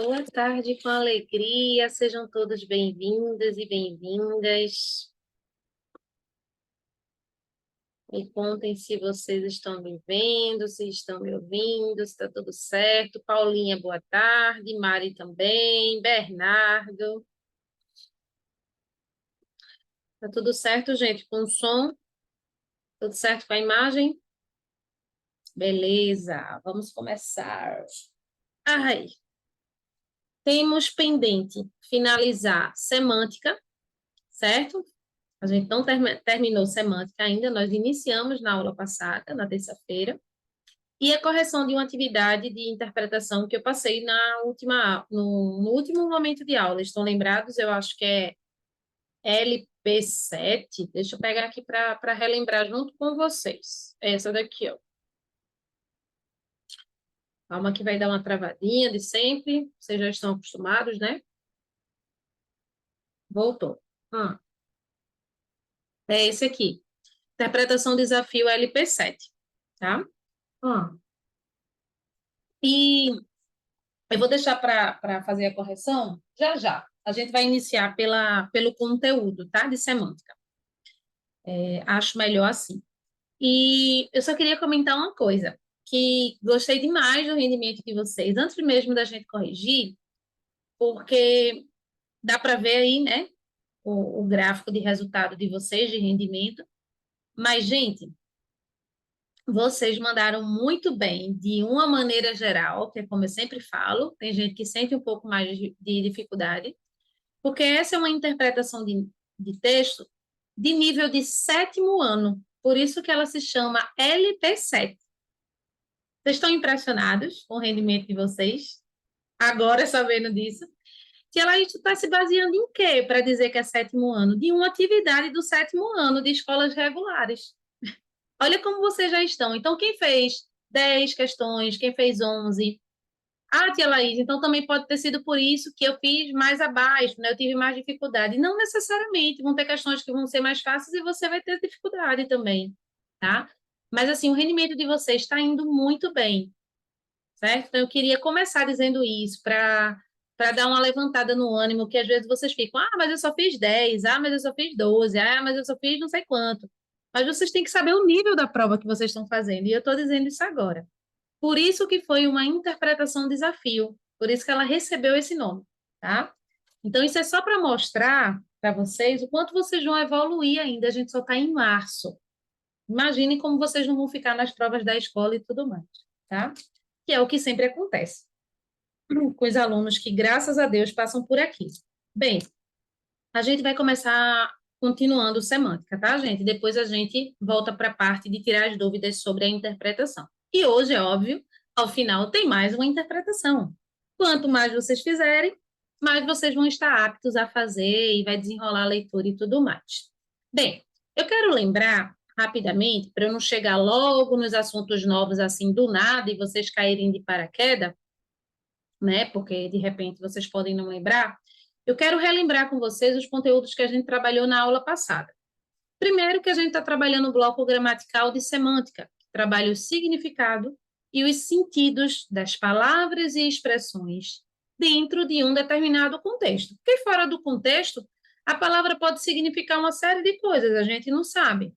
Boa tarde, com alegria. Sejam todos bem-vindos e bem-vindas. Me contem se vocês estão me vendo, se estão me ouvindo, se está tudo certo. Paulinha, boa tarde. Mari também. Bernardo. Tá tudo certo, gente? Com o som? Tudo certo com a imagem? Beleza, vamos começar. Ai, temos pendente finalizar semântica, certo? A gente não terminou semântica ainda, nós iniciamos na aula passada, na terça-feira, e a correção de uma atividade de interpretação que eu passei no último momento de aula. Estão lembrados? Eu acho que é LP7. Deixa eu pegar aqui para relembrar junto com vocês. Essa daqui, ó. Calma que vai dar uma travadinha de sempre. Vocês já estão acostumados, né? Voltou. É esse aqui. Interpretação desafio LP7, tá? E eu vou deixar para fazer a correção já já. A gente vai iniciar pelo conteúdo, tá? De semântica. Acho melhor assim. E eu só queria comentar uma coisa, que gostei demais do rendimento de vocês, antes mesmo da gente corrigir, porque dá para ver aí, né, o gráfico de resultado de vocês, de rendimento. Mas, gente, vocês mandaram muito bem, de uma maneira geral, que é como eu sempre falo, tem gente que sente um pouco mais de dificuldade, porque essa é uma interpretação de texto de nível de sétimo ano, por isso que ela se chama LP7. Vocês estão impressionados com o rendimento de vocês? Agora, sabendo disso, que ela está se baseando em quê para dizer que é sétimo ano? De uma atividade do sétimo ano de escolas regulares. Olha como vocês já estão. Então, quem fez 10 questões, quem fez 11, tia Laís, então também pode ter sido por isso que eu fiz mais abaixo, né? Eu tive mais dificuldade. Não necessariamente, vão ter questões que vão ser mais fáceis e você vai ter dificuldade também, tá? Mas, assim, o rendimento de vocês está indo muito bem, certo? Então, eu queria começar dizendo isso para dar uma levantada no ânimo, que às vezes vocês ficam, mas eu só fiz 10, mas eu só fiz 12, mas eu só fiz não sei quanto. Mas vocês têm que saber o nível da prova que vocês estão fazendo, e eu estou dizendo isso agora. Por isso que foi uma interpretação desafio, por isso que ela recebeu esse nome, tá? Então, isso é só para mostrar para vocês o quanto vocês vão evoluir ainda, a gente só está em março. Imaginem como vocês não vão ficar nas provas da escola e tudo mais, tá? Que é o que sempre acontece com os alunos que, graças a Deus, passam por aqui. Bem, a gente vai começar continuando semântica, tá, gente? Depois a gente volta para a parte de tirar as dúvidas sobre a interpretação. E hoje, é óbvio, ao final tem mais uma interpretação. Quanto mais vocês fizerem, mais vocês vão estar aptos a fazer e vai desenrolar a leitura e tudo mais. Bem, eu quero lembrar rapidamente, para eu não chegar logo nos assuntos novos assim do nada e vocês caírem de paraquedas, né? Porque de repente vocês podem não lembrar. Eu quero relembrar com vocês os conteúdos que a gente trabalhou na aula passada. Primeiro, que a gente está trabalhando o bloco gramatical de semântica, que trabalha o significado e os sentidos das palavras e expressões dentro de um determinado contexto. Porque fora do contexto, a palavra pode significar uma série de coisas, a gente não sabe,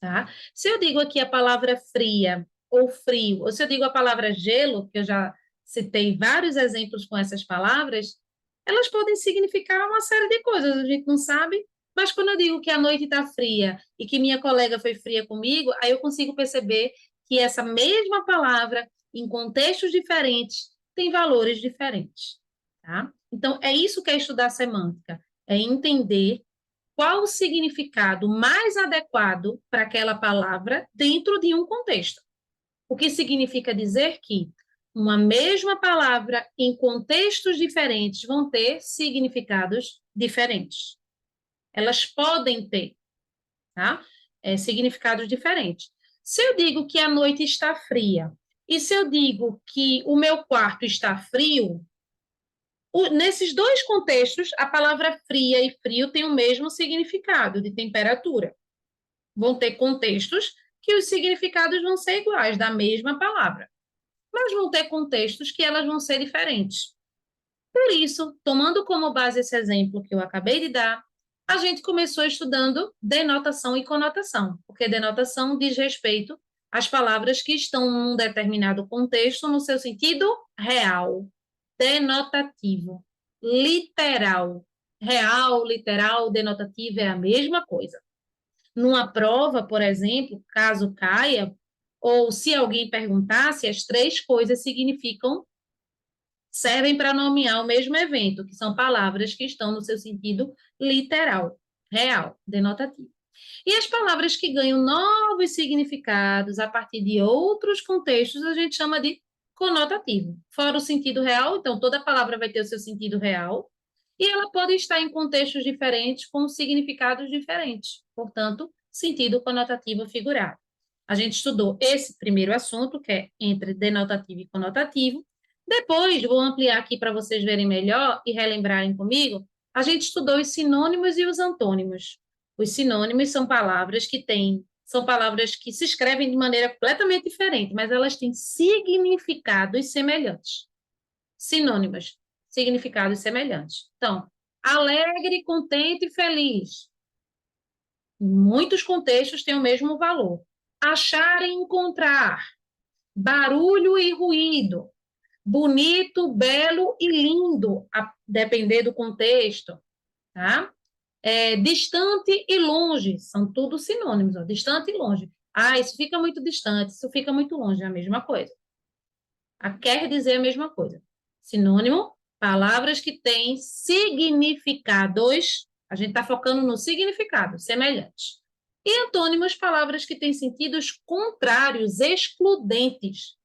tá? Se eu digo aqui a palavra fria ou frio, ou se eu digo a palavra gelo, que eu já citei vários exemplos com essas palavras, elas podem significar uma série de coisas, a gente não sabe, mas quando eu digo que a noite está fria e que minha colega foi fria comigo, aí eu consigo perceber que essa mesma palavra, em contextos diferentes, tem valores diferentes, tá? Então, é isso que é estudar semântica, é entender qual o significado mais adequado para aquela palavra dentro de um contexto. O que significa dizer que uma mesma palavra em contextos diferentes vão ter significados diferentes. Elas podem ter, tá? Significados diferentes. Se eu digo que a noite está fria e se eu digo que o meu quarto está frio, nesses dois contextos, a palavra fria e frio tem o mesmo significado de temperatura. Vão ter contextos que os significados vão ser iguais, da mesma palavra. Mas vão ter contextos que elas vão ser diferentes. Por isso, tomando como base esse exemplo que eu acabei de dar, a gente começou estudando denotação e conotação, porque denotação diz respeito às palavras que estão num determinado contexto no seu sentido real, denotativo, literal. Real, literal, denotativo é a mesma coisa. Numa prova, por exemplo, caso caia, ou se alguém perguntasse, as três coisas significam servem para nomear o mesmo evento, que são palavras que estão no seu sentido literal, real, denotativo. E as palavras que ganham novos significados a partir de outros contextos, a gente chama de conotativo. Fora o sentido real, então toda palavra vai ter o seu sentido real, e ela pode estar em contextos diferentes com significados diferentes. Portanto, sentido conotativo figurado. A gente estudou esse primeiro assunto, que é entre denotativo e conotativo. Depois, vou ampliar aqui para vocês verem melhor e relembrarem comigo, a gente estudou os sinônimos e os antônimos. Os sinônimos são palavras que se escrevem de maneira completamente diferente, mas elas têm significados semelhantes. Sinônimos, significados semelhantes. Então, alegre, contente e feliz. Em muitos contextos tem o mesmo valor. Achar e encontrar. Barulho e ruído. Bonito, belo e lindo, a depender do contexto, tá? Distante e longe, são tudo sinônimos, ó, distante e longe. Ah, isso fica muito distante, isso fica muito longe, é a mesma coisa. Quer dizer a mesma coisa. Sinônimo, palavras que têm significados, a gente está focando no significado, semelhantes. E antônimos, palavras que têm sentidos contrários, excludentes.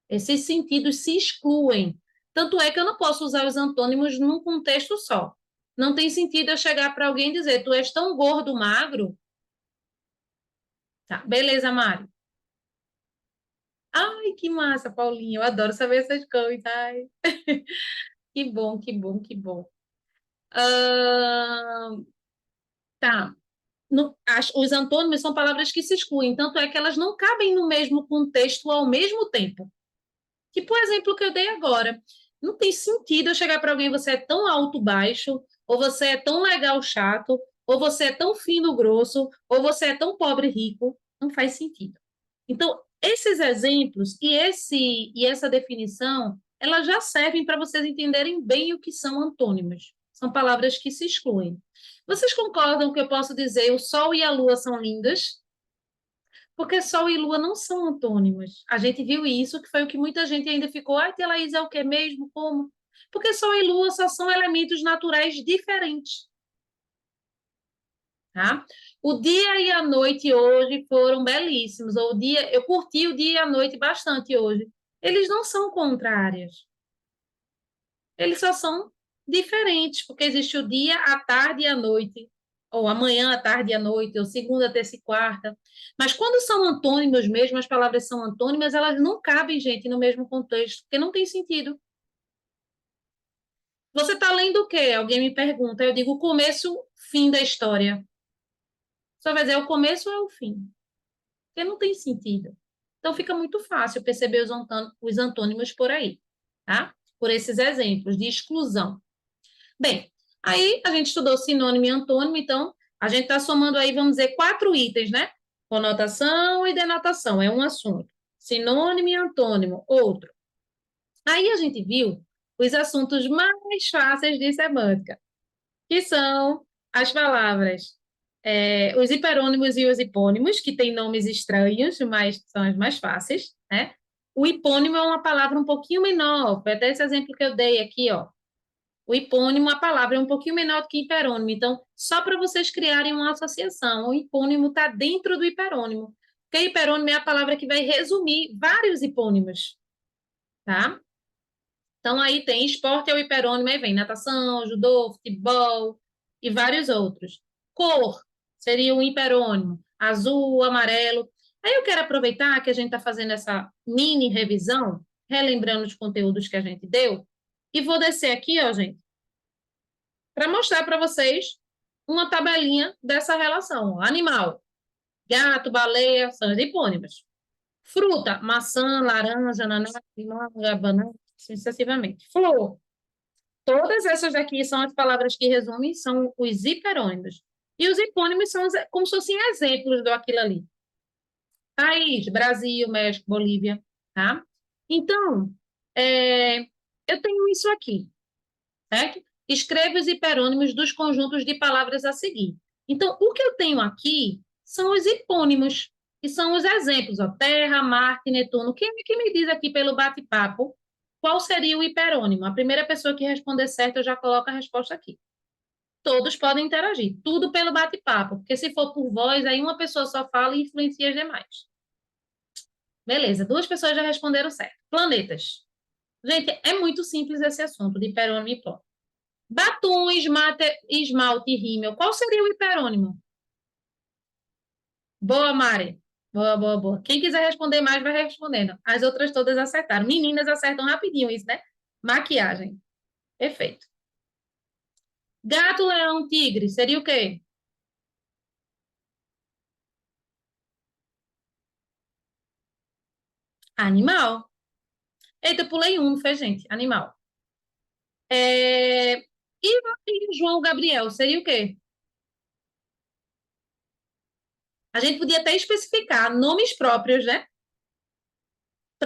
Esses sentidos se excluem. Tanto é que eu não posso usar os antônimos num contexto só. Não tem sentido eu chegar para alguém e dizer, tu és tão gordo, magro. Tá, beleza, Mário. Ai, que massa, Paulinho. Eu adoro saber essas coisas. Ai. Que bom, que bom, que bom. Ah, tá. Os antônimos são palavras que se excluem, tanto é que elas não cabem no mesmo contexto ao mesmo tempo. Tipo o exemplo que eu dei agora. Não tem sentido eu chegar para alguém, você é tão alto, baixo, ou você é tão legal, chato, ou você é tão fino, grosso, ou você é tão pobre, rico. Não faz sentido. Então, esses exemplos e essa definição, elas já servem para vocês entenderem bem o que são antônimos. São palavras que se excluem. Vocês concordam que eu posso dizer o sol e a lua são lindas? Porque Sol e Lua não são antônimos. A gente viu isso, que foi o que muita gente ainda ficou. Ai, tia Laís, é o que mesmo? Como? Porque Sol e Lua só são elementos naturais diferentes. Tá? O dia e a noite hoje foram belíssimos. Eu curti o dia e a noite bastante hoje. Eles não são contrários. Eles só são diferentes, porque existe o dia, a tarde e a noite, ou amanhã, a tarde e a noite, ou segunda, terça e quarta. Mas quando são antônimos mesmo, as palavras são antônimas, elas não cabem, gente, no mesmo contexto, porque não tem sentido. Você está lendo o quê? Alguém me pergunta, eu digo o começo, fim da história. Só vai dizer o começo ou é o fim, porque não tem sentido. Então fica muito fácil perceber os antônimos por aí, tá? Por esses exemplos de exclusão. Bem, aí a gente estudou sinônimo e antônimo, então a gente está somando aí, vamos dizer, 4 itens, né? Conotação e denotação, é um assunto. Sinônimo e antônimo, outro. Aí a gente viu os assuntos mais fáceis de semântica, que são as palavras, os hiperônimos e os hipônimos, que têm nomes estranhos, mas são as mais fáceis, né? O hipônimo é uma palavra um pouquinho menor, foi até esse exemplo que eu dei aqui, ó. O hipônimo, a palavra é um pouquinho menor do que hiperônimo. Então, só para vocês criarem uma associação, o hipônimo está dentro do hiperônimo. Porque hiperônimo é a palavra que vai resumir vários hipônimos, tá? Então, aí tem esporte é o hiperônimo, aí vem natação, judô, futebol e vários outros. Cor seria um hiperônimo, azul, amarelo. Aí eu quero aproveitar que a gente está fazendo essa mini revisão, relembrando os conteúdos que a gente deu, e vou descer aqui, ó, gente, para mostrar para vocês uma tabelinha dessa relação. Animal, gato, baleia, são as hipônimas. Fruta, maçã, laranja, ananás, manga, banana, sucessivamente. Flor, Todas essas aqui são as palavras que resumem, são os hiperônimos. E os hipônimos são como se fossem exemplos do aquilo ali. País, Brasil, México, Bolívia, tá? Então, eu tenho isso aqui, certo? Escreva os hiperônimos dos conjuntos de palavras a seguir. Então, o que eu tenho aqui são os hipônimos, que são os exemplos, ó, Terra, Marte, Netuno. Quem é que me diz aqui pelo bate-papo qual seria o hiperônimo? A primeira pessoa que responder certo, eu já coloco a resposta aqui. Todos podem interagir, tudo pelo bate-papo, porque se for por voz, aí uma pessoa só fala e influencia as demais. Beleza, duas pessoas já responderam certo. Planetas. Gente, é muito simples esse assunto de hiperônimo e hipônimo. Batom, esmalte e rímel. Qual seria o hiperônimo? Boa, Mari. Boa, boa, boa. Quem quiser responder mais, vai respondendo. As outras todas acertaram. Meninas acertam rapidinho isso, né? Maquiagem. Perfeito. Gato, leão, tigre. Seria o quê? Animal. Eita, pulei um, não foi, gente? Animal. E João Gabriel, seria o quê? A gente podia até especificar nomes próprios, né?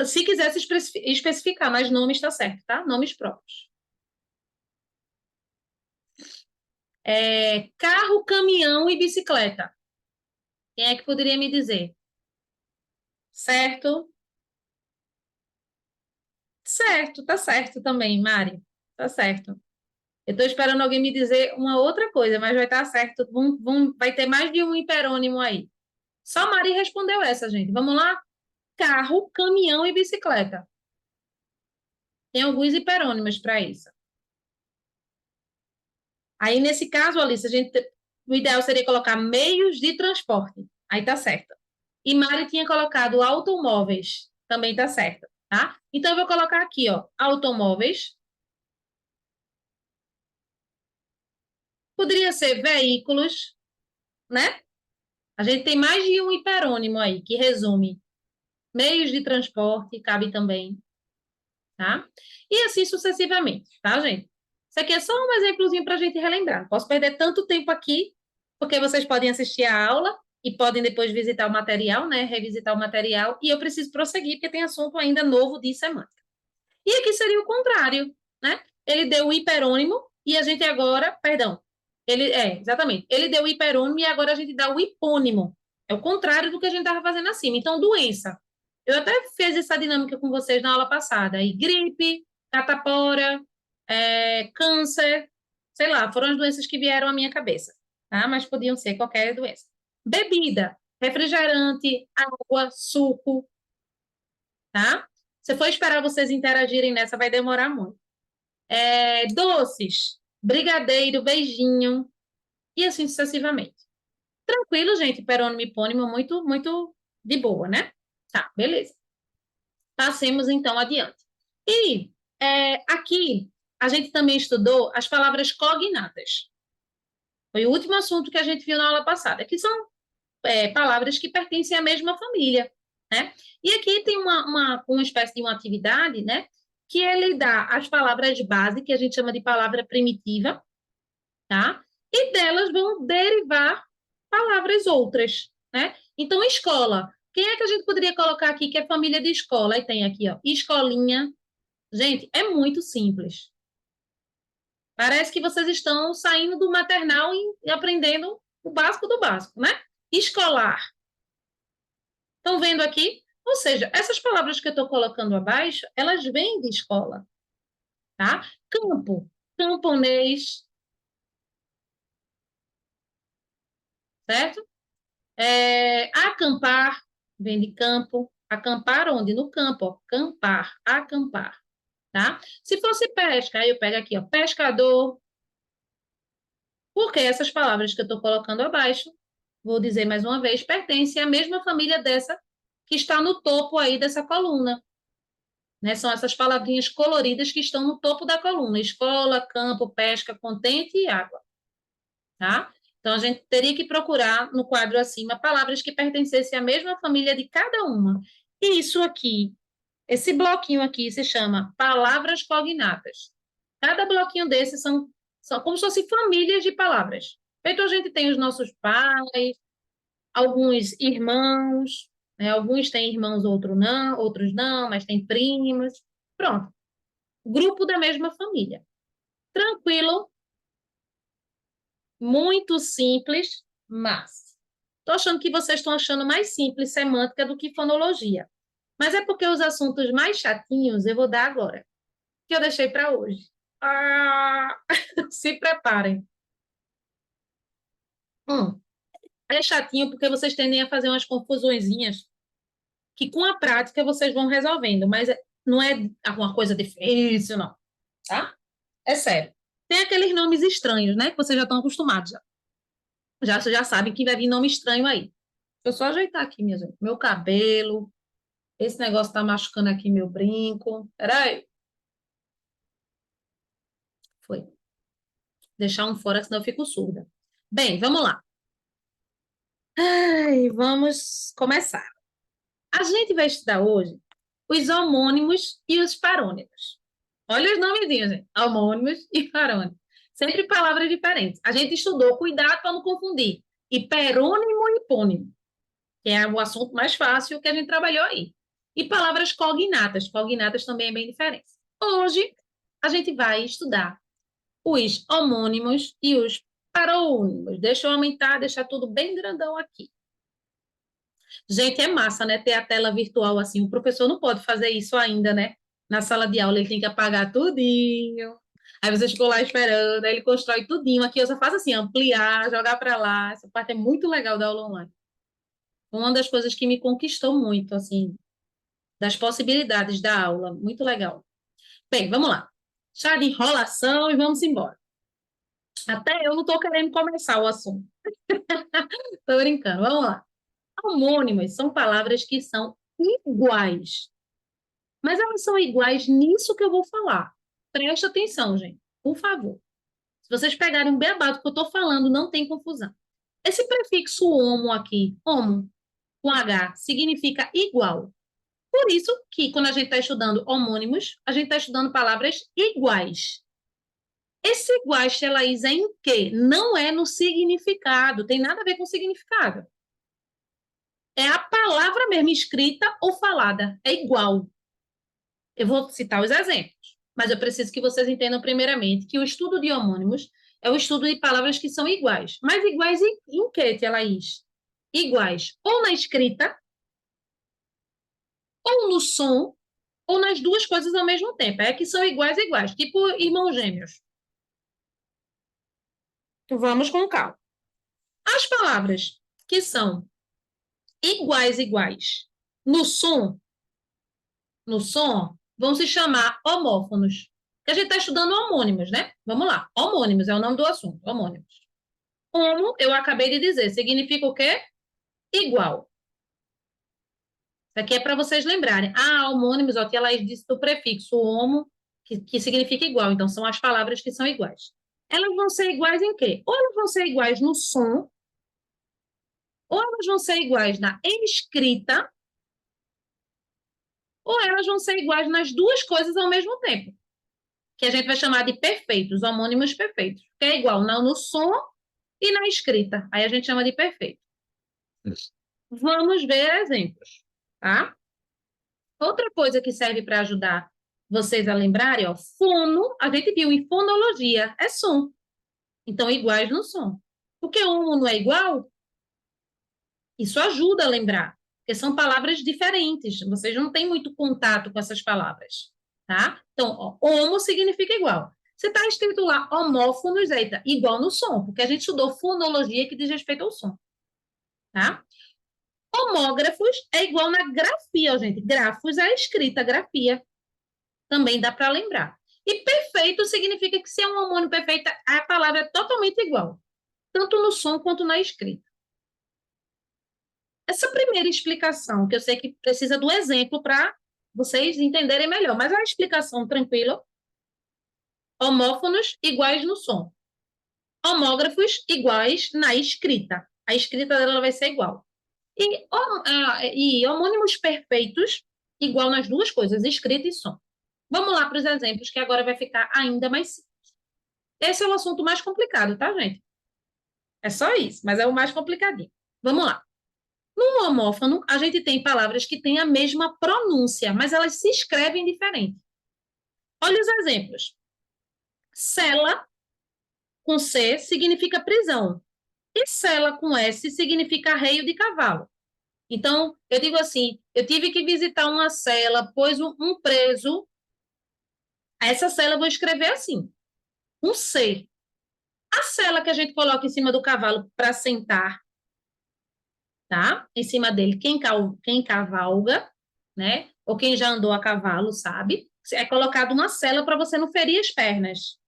Se quisesse especificar, mas nome está certo, tá? Nomes próprios. Carro, caminhão e bicicleta. Quem é que poderia me dizer? Certo? Certo, tá certo também, Mari. Tá certo. Eu estou esperando alguém me dizer uma outra coisa, mas vai estar certo. Vai ter mais de um hiperônimo aí. Só Mari respondeu essa, gente. Vamos lá? Carro, caminhão e bicicleta. Tem alguns hiperônimos para isso. Aí, nesse caso, Alice, o ideal seria colocar meios de transporte. Aí tá certo. E Mari tinha colocado automóveis. Também tá certo, tá? Então, eu vou colocar aqui, ó, automóveis. Poderia ser veículos, né? A gente tem mais de um hiperônimo aí, que resume meios de transporte, cabe também, tá? E assim sucessivamente, tá, gente? Isso aqui é só um exemplozinho para a gente relembrar. Não posso perder tanto tempo aqui, porque vocês podem assistir a aula e podem depois visitar o material, né? Revisitar o material, e eu preciso prosseguir, porque tem assunto ainda novo de semântica. E aqui seria o contrário, né? Ele deu o hiperônimo e a gente agora, perdão, exatamente. Ele deu o hiperônimo e agora a gente dá o hipônimo. É o contrário do que a gente estava fazendo acima. Então, doença. Eu até fiz essa dinâmica com vocês na aula passada. Aí, gripe, catapora, câncer, sei lá, foram as doenças que vieram à minha cabeça, tá? Mas podiam ser qualquer doença. Bebida, refrigerante, água, suco, tá? Se for esperar vocês interagirem nessa, vai demorar muito. Doces, brigadeiro, beijinho, e assim sucessivamente. Tranquilo, gente, hiperônimo e hipônimo, muito, muito de boa, né? Tá, beleza. Passemos então adiante. E aqui a gente também estudou as palavras cognatas. Foi o último assunto que a gente viu na aula passada, que são palavras que pertencem à mesma família, né? E aqui tem uma espécie de uma atividade, né? Que ele dá as palavras base, que a gente chama de palavra primitiva, tá? E delas vão derivar palavras outras, né? Então, escola. Quem é que a gente poderia colocar aqui que é família de escola? Aí tem aqui, ó, escolinha. Gente, é muito simples. Parece que vocês estão saindo do maternal e aprendendo o básico do básico, né? Escolar. Estão vendo aqui? Ou seja, essas palavras que eu estou colocando abaixo, elas vêm de escola, tá? Campo, camponês, certo? Acampar, vem de campo. Acampar onde? No campo, ó. Campar, acampar, tá? Se fosse pesca, aí eu pego aqui, ó, pescador. Porque essas palavras que eu estou colocando abaixo, vou dizer mais uma vez, pertencem à mesma família dessa que está no topo aí dessa coluna, né? São essas palavrinhas coloridas que estão no topo da coluna: escola, campo, pesca, contente e água, tá? Então, a gente teria que procurar no quadro acima palavras que pertencessem à mesma família de cada uma. E isso aqui, esse bloquinho aqui se chama palavras cognatas. Cada bloquinho desses são como se fossem famílias de palavras. Feito a gente tem os nossos pais, alguns irmãos, né? Alguns têm irmãos, outros não, mas tem primos. Pronto. Grupo da mesma família. Tranquilo, muito simples, mas estou achando que vocês estão achando mais simples semântica do que fonologia. Mas é porque os assuntos mais chatinhos eu vou dar agora, que eu deixei para hoje. Ah, se preparem. Hum, é chatinho porque vocês tendem a fazer umas confusõezinhas que com a prática vocês vão resolvendo, mas não é uma coisa difícil, não, tá? É sério. Tem aqueles nomes estranhos, né? Que vocês já estão acostumados. Vocês já sabem que vai vir nome estranho aí. Deixa eu só ajeitar aqui, minha gente. Meu cabelo. Esse negócio tá machucando aqui meu brinco. Peraí. Foi. Deixar um fora, senão eu fico surda. Bem, vamos lá. Ai, vamos começar. A gente vai estudar hoje os homônimos e os parônimos. Olha os nomezinhos, gente. Homônimos e parônimos. Sempre palavras diferentes. A gente estudou, cuidado para não confundir. Hiperônimo e hipônimo, que é o assunto mais fácil que a gente trabalhou aí. E palavras cognatas. Cognatas também é bem diferente. Hoje, a gente vai estudar os homônimos e os parônimos. Deixa eu aumentar, deixar tudo bem grandão aqui. Gente, é massa, né? Ter a tela virtual assim. O professor não pode fazer isso ainda, né? Na sala de aula, ele tem que apagar tudinho. Aí você ficou lá esperando, aí ele constrói tudinho. Aqui eu só faço assim, ampliar, jogar para lá. Essa parte é muito legal da aula online. Uma das coisas que me conquistou muito, assim, das possibilidades da aula. Muito legal. Bem, vamos lá. Chá de enrolação e vamos embora. Até eu não estou querendo começar o assunto. Estou brincando. Vamos lá. Homônimos são palavras que são iguais. Mas elas são iguais nisso que eu vou falar. Preste atenção, gente. Por favor. Se vocês pegarem um beabá do que eu estou falando, não tem confusão. Esse prefixo homo aqui, homo, com H, significa igual. Por isso que, quando a gente está estudando homônimos, a gente está estudando palavras iguais. Esse iguais, Laís, é em quê? Não é no significado, tem nada a ver com significado. É a palavra mesmo, escrita ou falada, é igual. Eu vou citar os exemplos, mas eu preciso que vocês entendam primeiramente que o estudo de homônimos é o estudo de palavras que são iguais. Mas iguais em quê, Laís? Iguais ou na escrita, ou no som, ou nas duas coisas ao mesmo tempo. É que são iguais, tipo irmãos gêmeos. Vamos com calma. As palavras que são iguais no som, vão se chamar homófonos. Que a gente está estudando homônimos, né? Vamos lá. Homônimos é o nome do assunto. Homônimos. Homo, eu acabei de dizer, significa o quê? Igual. Isso aqui é para vocês lembrarem. Ah, homônimos, ó, que ela disse do prefixo homo, que significa igual. Então, são as palavras que são iguais. Elas vão ser iguais em quê? Ou elas vão ser iguais no som, ou elas vão ser iguais na escrita, ou elas vão ser iguais nas duas coisas ao mesmo tempo, que a gente vai chamar de perfeitos, homônimos perfeitos, que é igual no som e na escrita. Aí a gente chama de perfeito. Vamos ver exemplos, tá? Outra coisa que serve para ajudar vocês a lembrarem, ó, fono, a gente viu em fonologia, é som. Então, iguais no som. Porque um não é igual, isso ajuda a lembrar, porque são palavras diferentes, vocês não têm muito contato com essas palavras, tá? Então, ó, homo significa igual. Se está escrito lá homófonos, eita, igual no som, porque a gente estudou fonologia que diz respeito ao som, tá? Homógrafos é igual na grafia, ó, gente. Grafos é a escrita, grafia. Também dá para lembrar. E perfeito significa que se é um homônimo perfeito, a palavra é totalmente igual, tanto no som quanto na escrita. Essa primeira explicação, que eu sei que precisa do exemplo para vocês entenderem melhor, mas é uma explicação tranquila. Homófonos iguais no som. Homógrafos iguais na escrita. A escrita dela vai ser igual. E homônimos perfeitos igual nas duas coisas, escrita e som. Vamos lá para os exemplos, que agora vai ficar ainda mais simples. Esse é o assunto mais complicado, tá, gente? É só isso, mas é o mais complicadinho. Vamos lá. No homófono, a gente tem palavras que têm a mesma pronúncia, mas elas se escrevem diferente. Olha os exemplos. Cela, com C, significa prisão. E cela, com S, significa arreio de cavalo. Então, eu digo assim, eu tive que visitar uma cela, pois um preso, essa cela eu vou escrever assim, um C. A cela que a gente coloca em cima do cavalo para sentar, tá? Em cima dele, quem cavalga, né? Ou quem já andou a cavalo, sabe? É colocado uma cela para você não ferir as pernas,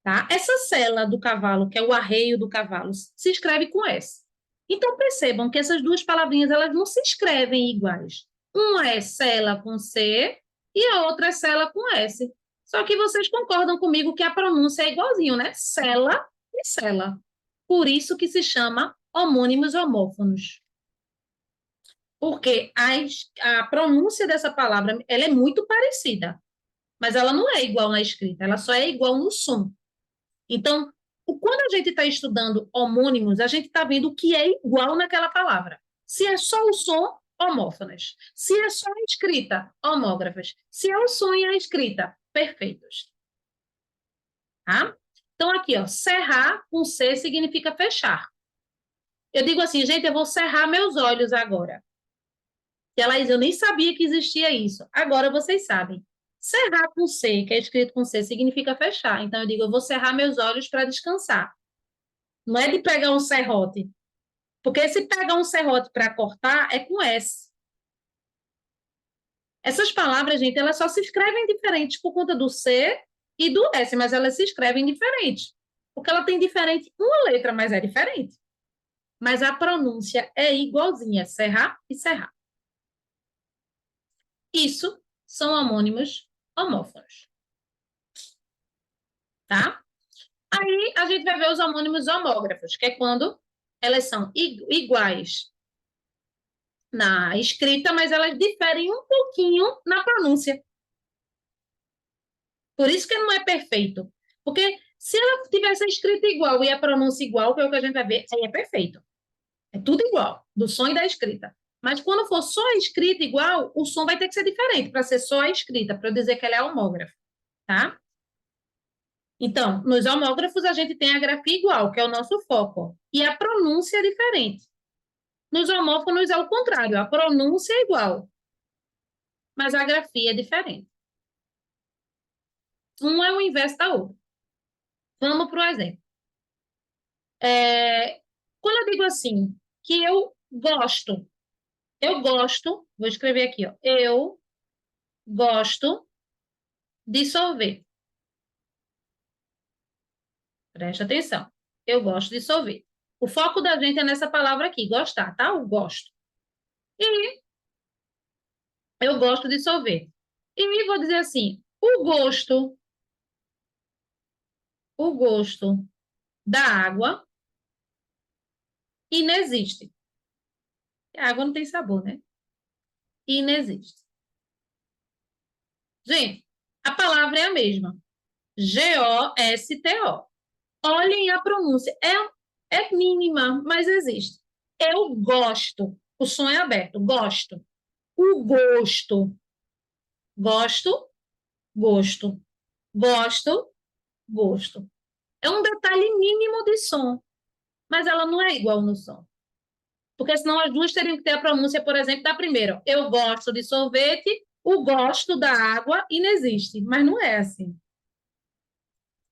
tá? Essa cela do cavalo, que é o arreio do cavalo, se escreve com S. Então, percebam que essas duas palavrinhas, elas não se escrevem iguais. Uma é cela com C e a outra é cela com S. Só que vocês concordam comigo que a pronúncia é igualzinho, né? Cela e cela. Por isso que se chama homônimos homófonos. Porque a pronúncia dessa palavra, ela é muito parecida, mas ela não é igual na escrita, ela só é igual no som. Então, quando a gente está estudando homônimos, a gente está vendo o que é igual naquela palavra. Se é só o som, homófonas. Se é só a escrita, homógrafas. Se é o som e a escrita, perfeitos. Tá? Então, aqui, ó, cerrar com C significa fechar. Eu digo assim, gente, eu vou cerrar meus olhos agora. E ela diz, eu nem sabia que existia isso. Agora vocês sabem. Cerrar com C, que é escrito com C, significa fechar. Então, eu digo, eu vou cerrar meus olhos para descansar. Não é de pegar um serrote. Porque se pegar um serrote para cortar, é com S. Essas palavras, gente, elas só se escrevem diferentes por conta do C e do S, mas elas se escrevem diferentes. Porque ela tem diferente uma letra, mas é diferente. Mas a pronúncia é igualzinha, serrar e serrar. Isso são homônimos homófonos. Tá? Aí a gente vai ver os homônimos homógrafos, que é quando elas são iguais na escrita, mas elas diferem um pouquinho na pronúncia. Por isso que não é perfeito. Porque se ela tivesse a escrita igual e a pronúncia igual, que é o que a gente vai ver, aí é perfeito. É tudo igual, do som e da escrita. Mas quando for só a escrita igual, o som vai ter que ser diferente para ser só a escrita, para eu dizer que ela é homógrafa, tá? Então, nos homógrafos a gente tem a grafia igual, que é o nosso foco, e a pronúncia é diferente. Nos homófonos é o contrário, a pronúncia é igual, mas a grafia é diferente. Um é o inverso da outra. Vamos para o exemplo. Quando eu digo assim, que eu gosto, vou escrever aqui, ó, eu gosto de sorvete. Preste atenção. Eu gosto de sorvete. O foco da gente é nessa palavra aqui, gostar, tá? O gosto. E eu gosto de sorvete. E vou dizer assim, o gosto da água inexiste. A água não tem sabor, né? Inexiste. Gente, a palavra é a mesma. G-O-S-T-O. Olhem a pronúncia. É mínima, mas existe. Eu gosto. O som é aberto. Gosto. O gosto. Gosto, gosto. Gosto, gosto. É um detalhe mínimo de som, mas ela não é igual no som. Porque senão as duas teriam que ter a pronúncia, por exemplo, da primeira. Eu gosto de sorvete, o gosto da água inexiste, mas não é assim.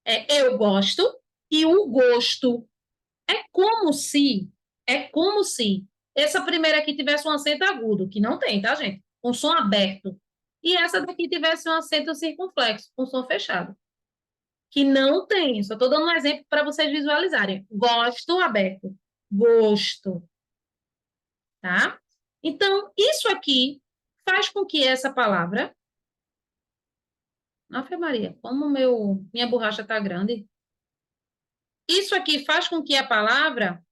É eu gosto e o gosto. É como se essa primeira aqui tivesse um acento agudo, que não tem, tá, gente? Um som aberto. E essa daqui tivesse um acento circunflexo, um som fechado. Que não tem. Só estou dando um exemplo para vocês visualizarem. Gosto aberto. Gosto. Tá? Então, isso aqui faz com que essa palavra. Ave Maria, como minha borracha está grande. Isso aqui faz com que a palavra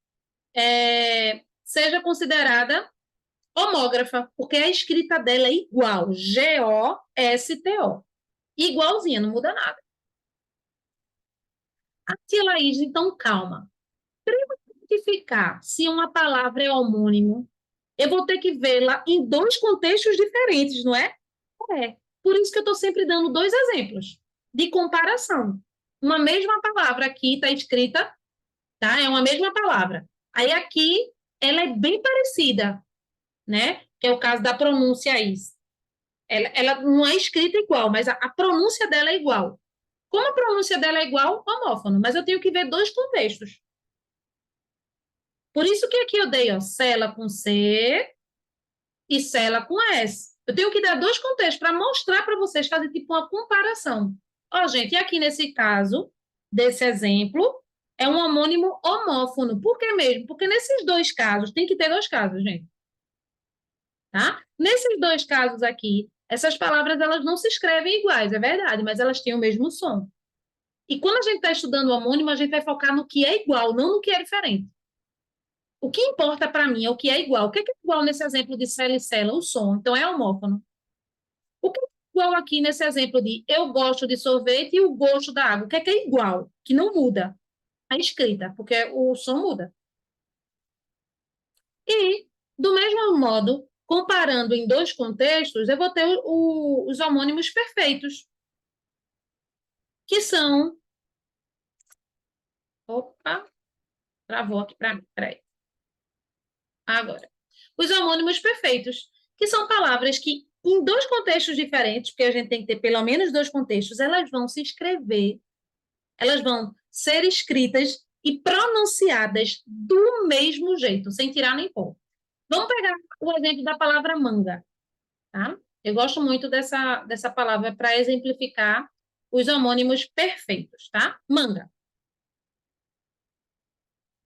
seja considerada homógrafa, porque a escrita dela é igual, G-O-S-T-O. Igualzinha, não muda nada. A tia Laís, então, calma. Para eu identificar se uma palavra é homônimo, eu vou ter que vê-la em dois contextos diferentes, não é? É. Por isso que eu estou sempre dando dois exemplos de comparação. Uma mesma palavra aqui está escrita, tá? É uma mesma palavra. Aí aqui ela é bem parecida, né? Que é o caso da pronúncia aí. Ela não é escrita igual, mas a pronúncia dela é igual. Como a pronúncia dela é igual, homófono, mas eu tenho que ver dois contextos. Por isso que aqui eu dei, ó, cela com C e cela com S. Eu tenho que dar dois contextos para mostrar para vocês, fazer tipo uma comparação. Ó, gente, e aqui nesse caso, desse exemplo, é um homônimo homófono. Por que mesmo? Porque nesses dois casos, tem que ter dois casos, gente. Tá? Nesses dois casos aqui, essas palavras elas não se escrevem iguais, é verdade, mas elas têm o mesmo som. E quando a gente está estudando o homônimo, a gente vai focar no que é igual, não no que é diferente. O que importa para mim é o que é igual. O que é igual nesse exemplo de cela e cela? O som. Então, é homófono. O que é igual aqui nesse exemplo de eu gosto de sorvete e o gosto da água? O que é igual? Que não muda? A escrita, porque o som muda. E, do mesmo modo, comparando em dois contextos, eu vou ter os homônimos perfeitos, que são. Opa, travou aqui para mim, peraí. Agora. Os homônimos perfeitos, que são palavras que, em dois contextos diferentes, porque a gente tem que ter pelo menos dois contextos, elas vão se escrever, elas vão ser escritas e pronunciadas do mesmo jeito, sem tirar nem pôr. Vamos pegar o exemplo da palavra manga, tá? Eu gosto muito dessa palavra para exemplificar os homônimos perfeitos, tá? Manga.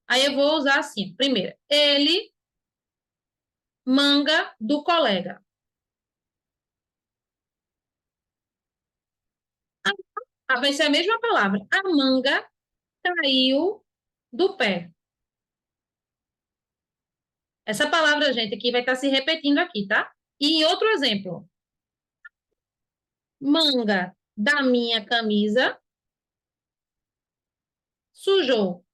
Aí eu vou usar assim, primeiro, ele, manga do colega. Ah, vai ser a mesma palavra. A manga caiu do pé. Essa palavra, gente, aqui vai estar se repetindo aqui, tá? E outro exemplo. Manga da minha camisa sujou.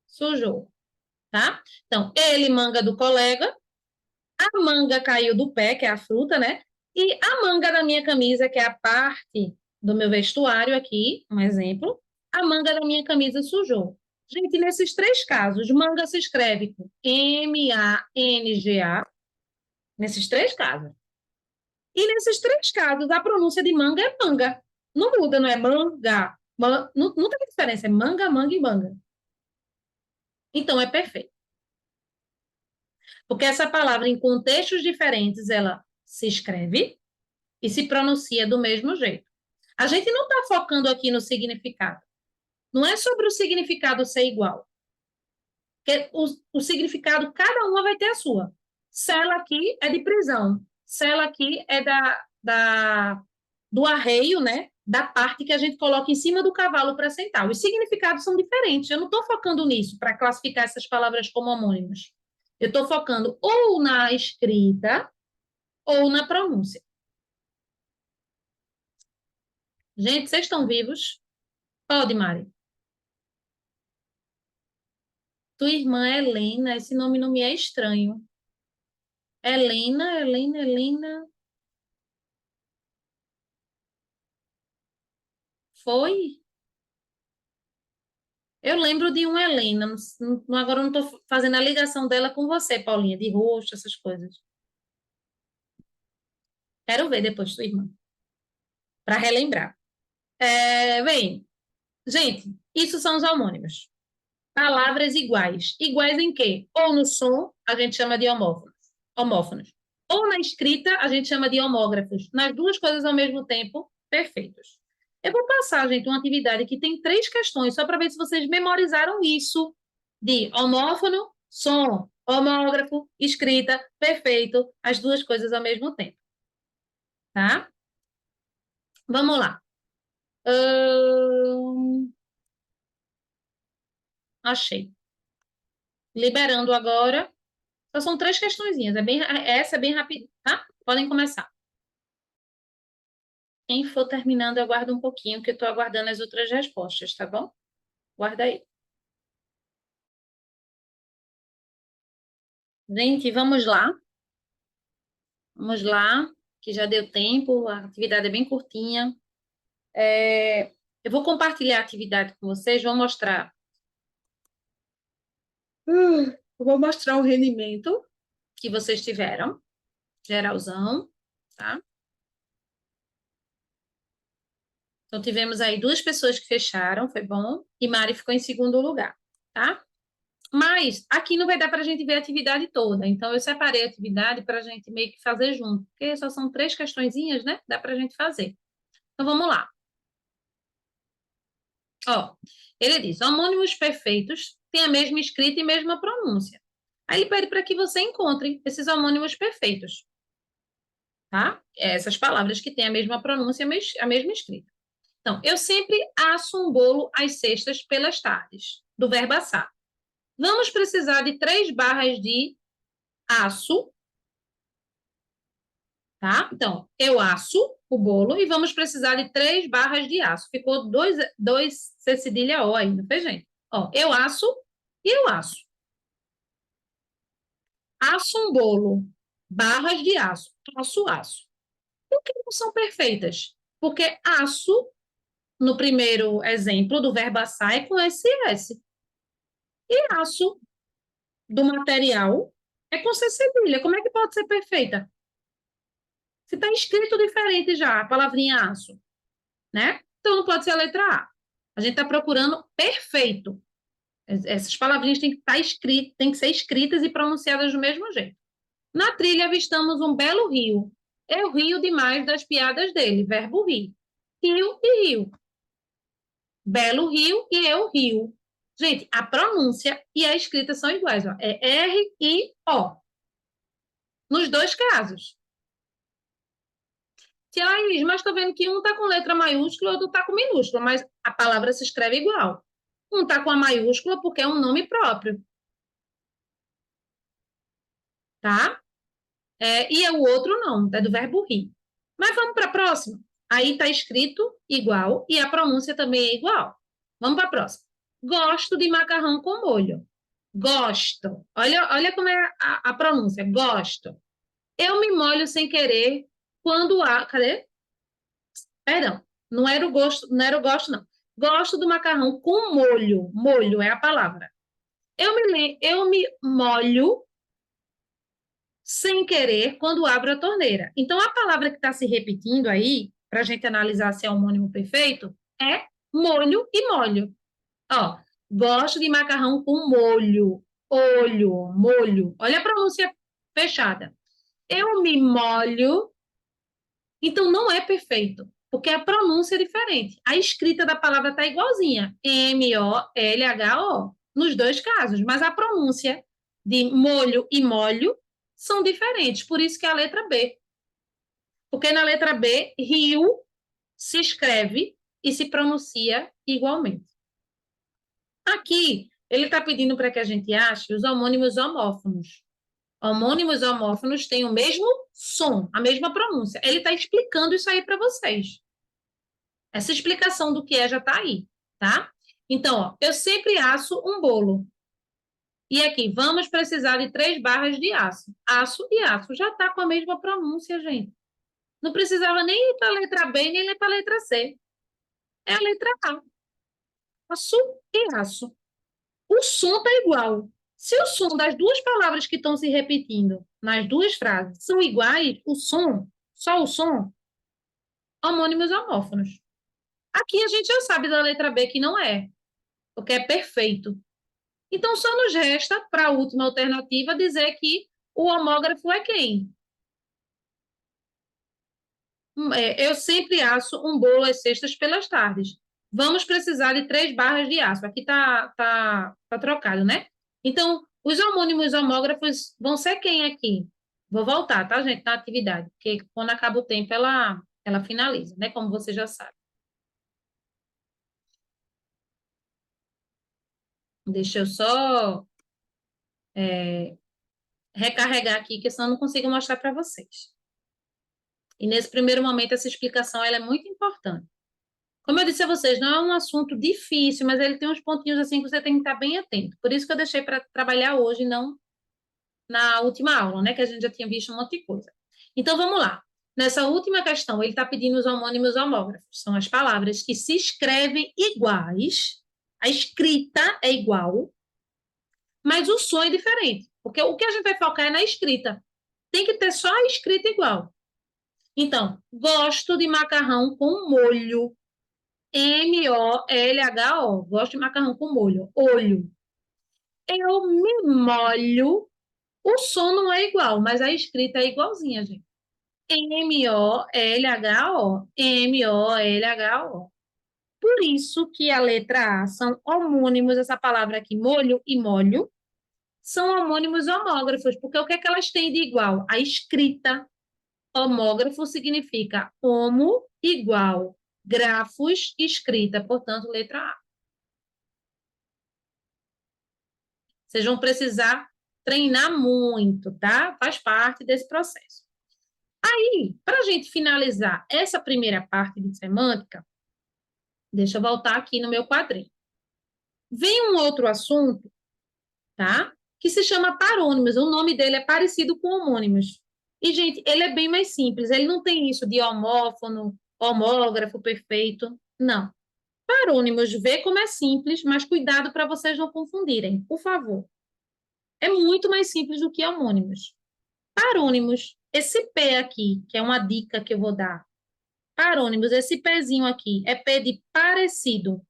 Sujou, tá? Então, ele, manga do colega. A manga caiu do pé, que é a fruta, né? E a manga da minha camisa, que é a parte do meu vestuário aqui, um exemplo. A manga da minha camisa sujou. Gente, nesses três casos, manga se escreve com M-A-N-G-A, nesses três casos. E nesses três casos, a pronúncia de manga é manga. Não muda, não é manga. Não tem diferença, é manga, manga e manga. Então, é perfeito. Porque essa palavra, em contextos diferentes, ela se escreve e se pronuncia do mesmo jeito. A gente não está focando aqui no significado. Não é sobre o significado ser igual. Porque o significado, cada uma vai ter a sua. Cela aqui é de prisão. Cela aqui é do arreio, né? Da parte que a gente coloca em cima do cavalo para sentar. Os significados são diferentes. Eu não estou focando nisso para classificar essas palavras como homônimos. Eu estou focando ou na escrita ou na pronúncia. Gente, vocês estão vivos? Pode, Mari. Tua irmã Helena, esse nome não me é estranho. Helena, Helena, Helena. Foi? Eu lembro de uma Helena. Agora eu não estou fazendo a ligação dela com você, Paulinha, de rosto, essas coisas. Quero ver depois tua irmã, para relembrar. Bem, gente, isso são os homônimos. Palavras iguais. Iguais em quê? Ou no som, a gente chama de homófonos. Homófonos. Ou na escrita, a gente chama de homógrafos. Nas duas coisas ao mesmo tempo, perfeitos. Eu vou passar, gente, uma atividade que tem três questões, só para ver se vocês memorizaram isso de homófono, som, homógrafo, escrita, perfeito, as duas coisas ao mesmo tempo. Tá? Vamos lá. Achei. Liberando agora. Só são três questõezinhas. Essa é bem rápida, tá? Podem começar. Quem for terminando, eu aguardo um pouquinho, que eu estou aguardando as outras respostas, tá bom? Guarda aí. Gente, vamos lá. Vamos lá, que já deu tempo, a atividade é bem curtinha. Eu vou compartilhar a atividade com vocês, vou mostrar. Eu vou mostrar o rendimento que vocês tiveram, geralzão, tá? Então, tivemos aí duas pessoas que fecharam, foi bom, e Mari ficou em segundo lugar, tá? Mas aqui não vai dar para a gente ver a atividade toda, então eu separei a atividade para a gente meio que fazer junto, porque só são três questõezinhas, né? Dá para a gente fazer. Então vamos lá. Ó, ele diz: homônimos perfeitos têm a mesma escrita e mesma pronúncia. Aí ele pede para que você encontre esses homônimos perfeitos, tá? Essas palavras que têm a mesma pronúncia e a mesma escrita. Então, eu sempre asso um bolo às sextas pelas tardes, do verbo assar. Vamos precisar de 3 barras de aço, tá? Então, eu asso o bolo e vamos precisar de 3 barras de aço. Ficou dois C cedilha O aí, não foi, gente? Ó, eu asso e eu asso. Aço um bolo, barras de aço, aço, aço. Por que não são perfeitas? Porque aço, no primeiro exemplo do verbo assar, é com SS. E aço do material é com C cedilha. Como é que pode ser perfeita? Se está escrito diferente já, a palavrinha aço, né? Então não pode ser a letra A. A gente está procurando perfeito. Essas palavrinhas têm que estar escritas, têm que ser escritas e pronunciadas do mesmo jeito. Na trilha avistamos um belo rio. Eu rio demais das piadas dele, verbo rir. Rio e rio. Belo rio e eu rio. Gente, a pronúncia e a escrita são iguais, ó. É R-I-O. Nos dois casos. Tia Laís, mas estou vendo que um está com letra maiúscula e outro está com minúscula, mas a palavra se escreve igual. Um está com a maiúscula porque é um nome próprio, tá? E o outro não, é do verbo rir. Mas vamos para a próxima. Aí está escrito igual e a pronúncia também é igual. Vamos para a próxima. Gosto de macarrão com molho. Gosto. Olha como é a pronúncia. Gosto. Eu me molho sem querer quando há. Cadê? Perdão. Não era o gosto, não era o gosto, não. Gosto do macarrão com molho. Molho é a palavra. Eu me molho sem querer quando abro a torneira. Então, a palavra que está se repetindo aí, para a gente analisar se é homônimo perfeito, é molho e molho. Ó, gosto de macarrão com molho. Olho, molho. Olha a pronúncia fechada. Eu me molho, então não é perfeito, porque a pronúncia é diferente. A escrita da palavra está igualzinha, M-O-L-H-O, nos dois casos, mas a pronúncia de molho e molho são diferentes, por isso que é a letra B. Porque na letra B, rio se escreve e se pronuncia igualmente. Aqui, ele está pedindo para que a gente ache os homônimos homófonos. Homônimos homófonos têm o mesmo som, a mesma pronúncia. Ele está explicando isso aí para vocês. Essa explicação do que é já está aí, tá? Então, ó, eu sempre asso um bolo. E aqui, vamos precisar de 3 barras de aço. Aço e aço. Já está com a mesma pronúncia, gente. Não precisava nem ir para a letra B, nem ir para a letra C. É a letra A. Aço e aço. O som está igual. Se o som das duas palavras que estão se repetindo nas duas frases são iguais, o som, só o som, homônimos homófonos. Aqui a gente já sabe da letra B que não é, porque é perfeito. Então só nos resta, para a última alternativa, dizer que o homógrafo é quem? Eu sempre asso um bolo às sextas pelas tardes. Vamos precisar de 3 barras de aço. Aqui tá trocado, né? Então, os homônimos homógrafos vão ser quem aqui? Vou voltar, tá, gente, na atividade, porque quando acaba o tempo ela finaliza, né? Como você já sabe. Deixa eu só recarregar aqui, que senão eu não consigo mostrar para vocês. E nesse primeiro momento, essa explicação ela é muito importante. Como eu disse a vocês, não é um assunto difícil, mas ele tem uns pontinhos assim que você tem que estar bem atento. Por isso que eu deixei para trabalhar hoje, não na última aula, né? Que a gente já tinha visto um monte de coisa. Então, vamos lá. Nessa última questão, ele está pedindo os homônimos homógrafos. São as palavras que se escrevem iguais, a escrita é igual, mas o som é diferente. Porque o que a gente vai focar é na escrita. Tem que ter só a escrita igual. Então, gosto de macarrão com molho. MOLHO. Gosto de macarrão com molho. Olho. Eu me molho. O som não é igual, mas a escrita é igualzinha, gente. MOLHO. MOLHO. Por isso que a letra A são homônimos, essa palavra aqui, molho e molho, são homônimos homógrafos, porque o que é que elas têm de igual? A escrita. Homógrafo significa homo, igual. Grafos, escrita, portanto, letra A. Vocês vão precisar treinar muito, tá? Faz parte desse processo. Aí, para a gente finalizar essa primeira parte de semântica, deixa eu voltar aqui no meu quadrinho. Vem um outro assunto, tá? Que se chama parônimos. O nome dele é parecido com homônimos. E, gente, ele é bem mais simples. Ele não tem isso de homófono, homógrafo perfeito. Não. Parônimos, vê como é simples, mas cuidado para vocês não confundirem, por favor. É muito mais simples do que homônimos. Parônimos, esse P aqui, que é uma dica que eu vou dar. Parônimos, esse Pzinho aqui, é P de parecido.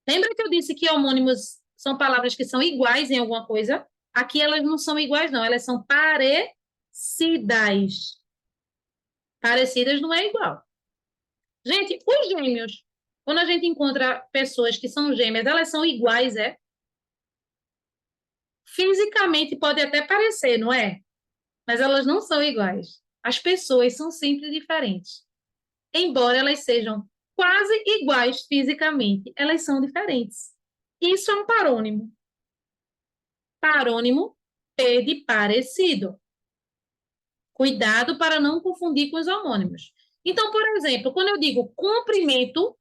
Lembra que eu disse que homônimos são palavras que são iguais em alguma coisa? Aqui elas não são iguais, não, elas são parecidas. Parecidas não é igual. Gente, os gêmeos, quando a gente encontra pessoas que são gêmeas, elas são iguais, é? Fisicamente pode até parecer, não é? Mas elas não são iguais. As pessoas são sempre diferentes. Embora elas sejam quase iguais fisicamente, elas são diferentes. Isso é um parônimo. Parônimo, P de parecido. Cuidado para não confundir com os homônimos. Então, por exemplo, quando eu digo comprimento,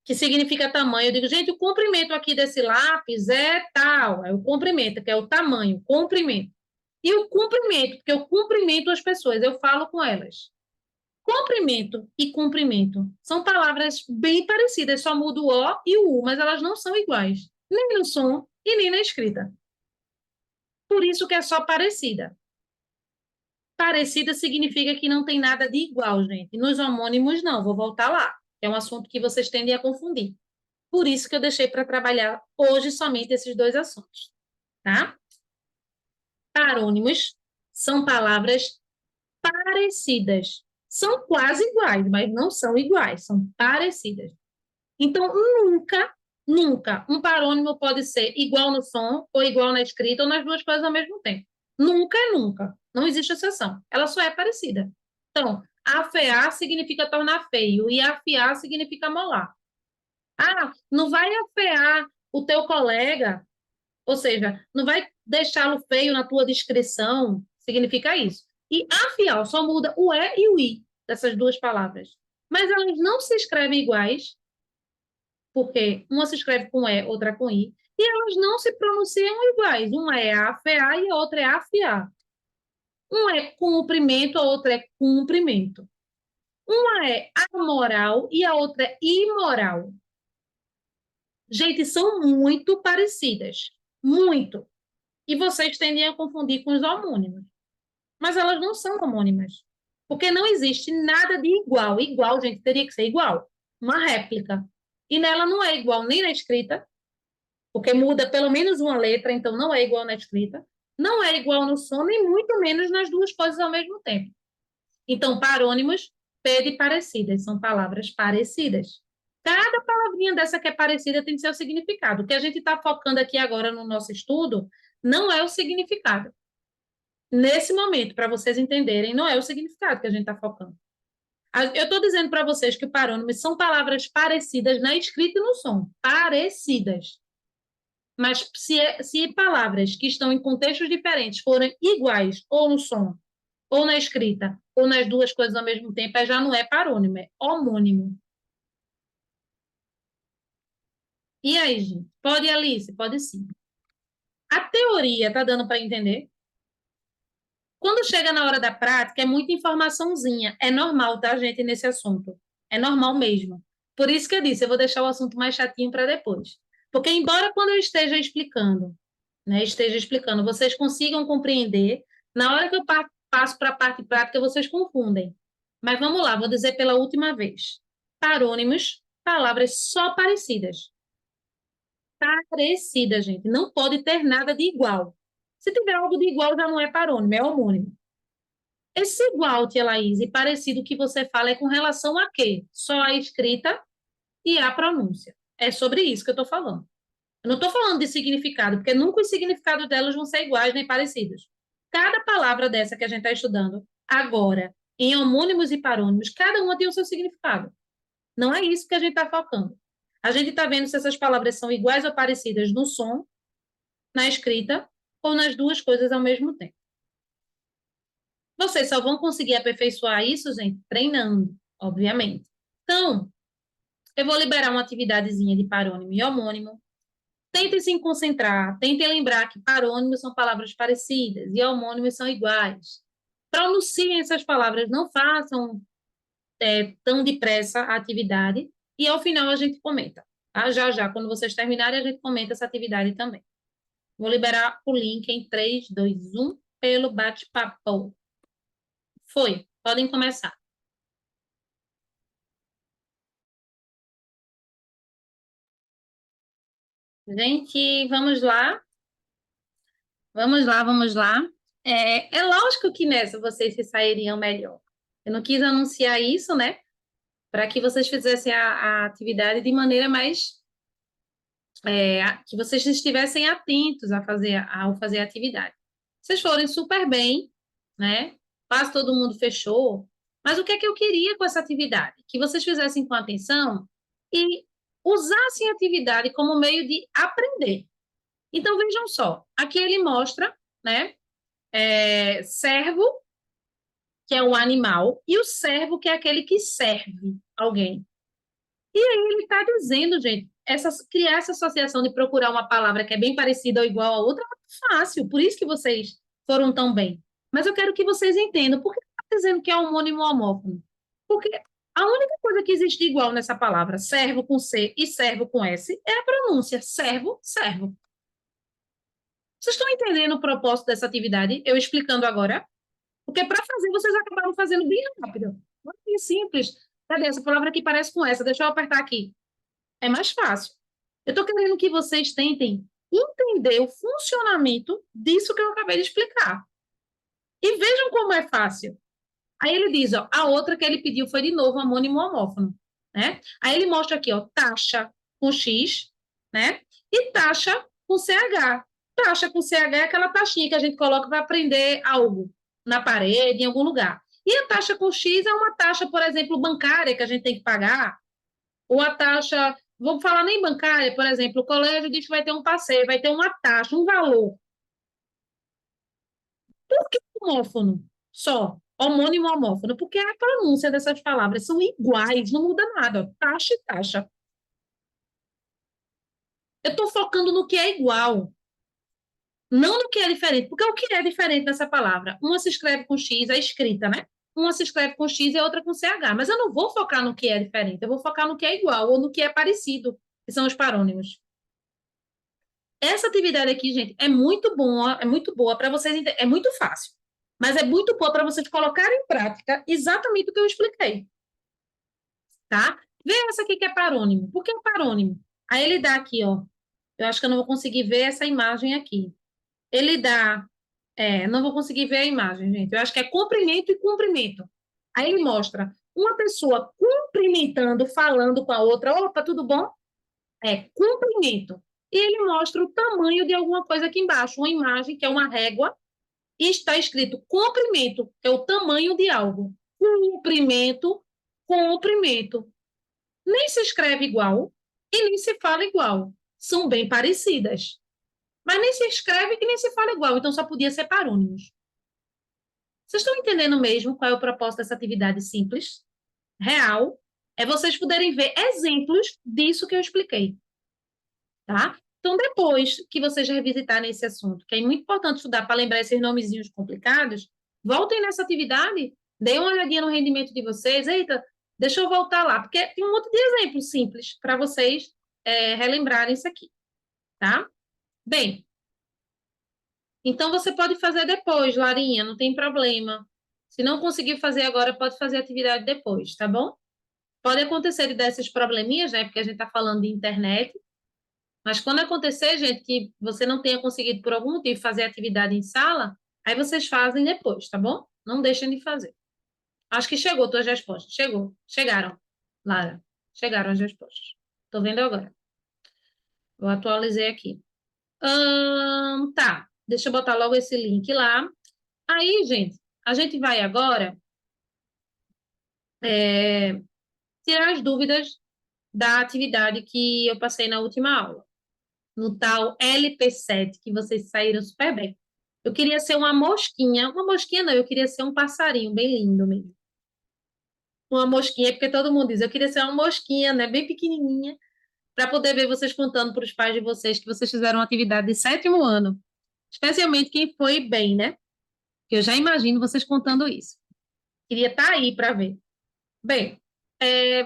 que significa tamanho, eu digo, gente, o comprimento aqui desse lápis é tal, é o comprimento, que é o tamanho, comprimento. E o cumprimento, porque eu cumprimento as pessoas, eu falo com elas. Comprimento e cumprimento são palavras bem parecidas, só muda o O e o U, mas elas não são iguais, nem no som e nem na escrita. Por isso que é só parecida. Parecida significa que não tem nada de igual, gente. Nos homônimos, não, vou voltar lá. É um assunto que vocês tendem a confundir. Por isso que eu deixei para trabalhar hoje somente esses dois assuntos, tá? Parônimos são palavras parecidas. São quase iguais, mas não são iguais, são parecidas. Então, nunca um parônimo pode ser igual no som, ou igual na escrita, ou nas duas coisas ao mesmo tempo. Nunca é nunca. Não existe exceção. Ela só é parecida. Então, afear significa tornar feio, e afiar significa molar. Ah, não vai afear o teu colega, ou seja, não vai deixá-lo feio na tua descrição, significa isso. E afial só muda o E e o I dessas duas palavras. Mas elas não se escrevem iguais, porque uma se escreve com E, outra com I, e elas não se pronunciam iguais. Uma é afear e a outra é afiar. Um é cumprimento, a outra é cumprimento. Uma é amoral e a outra é imoral. Gente, são muito parecidas. Muito. E vocês tendem a confundir com os homônimos. Mas elas não são homônimas. Porque não existe nada de igual. Igual, gente, teria que ser igual. Uma réplica. E nela não é igual nem na escrita, porque muda pelo menos uma letra, então não é igual na escrita. Não é igual no som, nem muito menos nas duas coisas ao mesmo tempo. Então, parônimos, P de parecidas, são palavras parecidas. Cada palavrinha dessa que é parecida tem seu significado. O que a gente está focando aqui agora no nosso estudo não é o significado. Nesse momento, para vocês entenderem, não é o significado que a gente está focando. Eu estou dizendo para vocês que parônimos são palavras parecidas na escrita e no som. Parecidas. Mas se palavras que estão em contextos diferentes forem iguais, ou no som, ou na escrita, ou nas duas coisas ao mesmo tempo, já não é parônimo, é homônimo. E aí, gente? Pode, Alice? Pode sim. A teoria tá dando para entender? Quando chega na hora da prática, é muita informaçãozinha. É normal, tá, gente, nesse assunto. É normal mesmo. Por isso que eu disse, eu vou deixar o assunto mais chatinho para depois. Porque, embora quando eu esteja explicando, né, vocês consigam compreender, na hora que eu passo para a parte prática, vocês confundem. Mas vamos lá, vou dizer pela última vez. Parônimos, palavras só parecidas. Parecida, gente. Não pode ter nada de igual. Se tiver algo de igual, já não é parônimo, é homônimo. Esse igual, tia Laís, e parecido que você fala é com relação a quê? Só a escrita e a pronúncia. É sobre isso que eu estou falando. Eu não estou falando de significado, porque nunca os significados delas vão ser iguais nem parecidos. Cada palavra dessa que a gente está estudando agora, em homônimos e parônimos, cada uma tem o seu significado. Não é isso que a gente está focando. A gente está vendo se essas palavras são iguais ou parecidas no som, na escrita ou nas duas coisas ao mesmo tempo. Vocês só vão conseguir aperfeiçoar isso, gente, treinando, obviamente. Então, eu vou liberar uma atividadezinha de parônimo e homônimo. Tentem se concentrar, tentem lembrar que parônimos são palavras parecidas e homônimos são iguais. Pronunciem essas palavras, não façam tão depressa a atividade e ao final a gente comenta. Tá? Já, já, quando vocês terminarem, a gente comenta essa atividade também. Vou liberar o link em 3, 2, 1 pelo bate-papo. Foi, podem começar. Gente, vamos lá. Vamos lá, vamos lá. É lógico que nessa vocês se sairiam melhor. Eu não quis anunciar isso, né? Para que vocês fizessem a atividade de maneira mais. Que vocês estivessem atentos ao fazer a atividade. Vocês forem super bem, né? Quase todo mundo fechou. Mas o que é que eu queria com essa atividade? Que vocês fizessem com atenção e usassem a atividade como meio de aprender. Então, vejam só, aqui ele mostra, né? Servo, que é um animal, e o servo, que é aquele que serve alguém. E aí ele está dizendo, gente, criar essa associação de procurar uma palavra que é bem parecida ou igual a outra é muito fácil, por isso que vocês foram tão bem. Mas eu quero que vocês entendam, por que está dizendo que é homônimo ou homófono? Porque a única coisa que existe igual nessa palavra, servo com C e servo com S, é a pronúncia, servo, servo. Vocês estão entendendo o propósito dessa atividade? Eu explicando agora? Porque para fazer, vocês acabaram fazendo bem rápido. Bem simples. Cadê essa palavra que parece com essa? Deixa eu apertar aqui. É mais fácil. Eu estou querendo que vocês tentem entender o funcionamento disso que eu acabei de explicar. E vejam como é fácil. Aí ele diz, ó, a outra que ele pediu foi de novo homônimo homófono, né? Aí ele mostra aqui, ó, taxa com X, né? E taxa com CH. Taxa com CH é aquela taxinha que a gente coloca para aprender algo na parede, em algum lugar. E a taxa com X é uma taxa, por exemplo, bancária que a gente tem que pagar, ou a taxa, vamos falar nem bancária, por exemplo, o colégio diz que vai ter um passeio, vai ter uma taxa, um valor. Por que homófono? Só. Homônimo homófono, porque a pronúncia dessas palavras são iguais, não muda nada. Taxa e taxa. Eu estou focando no que é igual, não no que é diferente, porque o que é diferente nessa palavra? Uma se escreve com X, é escrita, né? Uma se escreve com X e a outra com CH. Mas eu não vou focar no que é diferente, eu vou focar no que é igual ou no que é parecido, que são os parônimos. Essa atividade aqui, gente, é muito boa para vocês entenderem. É muito fácil, mas é muito boa para vocês colocarem em prática exatamente o que eu expliquei, tá? Vê essa aqui que é parônimo. Por que é parônimo? Aí ele dá aqui, ó. Eu acho que eu não vou conseguir ver essa imagem aqui. Ele dá. Não vou conseguir ver a imagem, gente. Eu acho que é comprimento e cumprimento. Aí ele mostra uma pessoa cumprimentando, falando com a outra. Opa, tudo bom? É comprimento. E ele mostra o tamanho de alguma coisa aqui embaixo, uma imagem que é uma régua, e está escrito comprimento, que é o tamanho de algo. Comprimento, comprimento. Nem se escreve igual e nem se fala igual. São bem parecidas. Mas nem se escreve que nem se fala igual, então só podia ser parônimos. Vocês estão entendendo mesmo qual é o propósito dessa atividade simples, real? É vocês poderem ver exemplos disso que eu expliquei, tá? Então, depois que vocês revisitarem esse assunto, que é muito importante estudar para lembrar esses nomezinhos complicados, voltem nessa atividade, deem uma olhadinha no rendimento de vocês. Eita, deixa eu voltar lá, porque tem um monte de exemplos simples para vocês relembrarem isso aqui, tá? Bem, então você pode fazer depois, Larinha, não tem problema. Se não conseguir fazer agora, pode fazer a atividade depois, tá bom? Pode acontecer de dar esses probleminhas, né? Porque a gente está falando de internet. Mas quando acontecer, gente, que você não tenha conseguido por algum motivo fazer atividade em sala, aí vocês fazem depois, tá bom? Não deixem de fazer. Acho que chegou tuas respostas. Chegou. Chegaram, Lara. Chegaram as respostas. Tô vendo agora. Eu atualizei aqui. Tá. Deixa eu botar logo esse link lá. Aí, gente, a gente vai agora tirar as dúvidas da atividade que eu passei na última aula, no tal LP7, que vocês saíram super bem. Eu queria ser uma mosquinha não, eu queria ser um passarinho bem lindo mesmo. Uma mosquinha, porque todo mundo diz, eu queria ser uma mosquinha, né, bem pequenininha, para poder ver vocês contando para os pais de vocês que vocês fizeram uma atividade de 7º ano, especialmente quem foi bem, né? Que eu já imagino vocês contando isso. Queria estar aí para ver. Bem,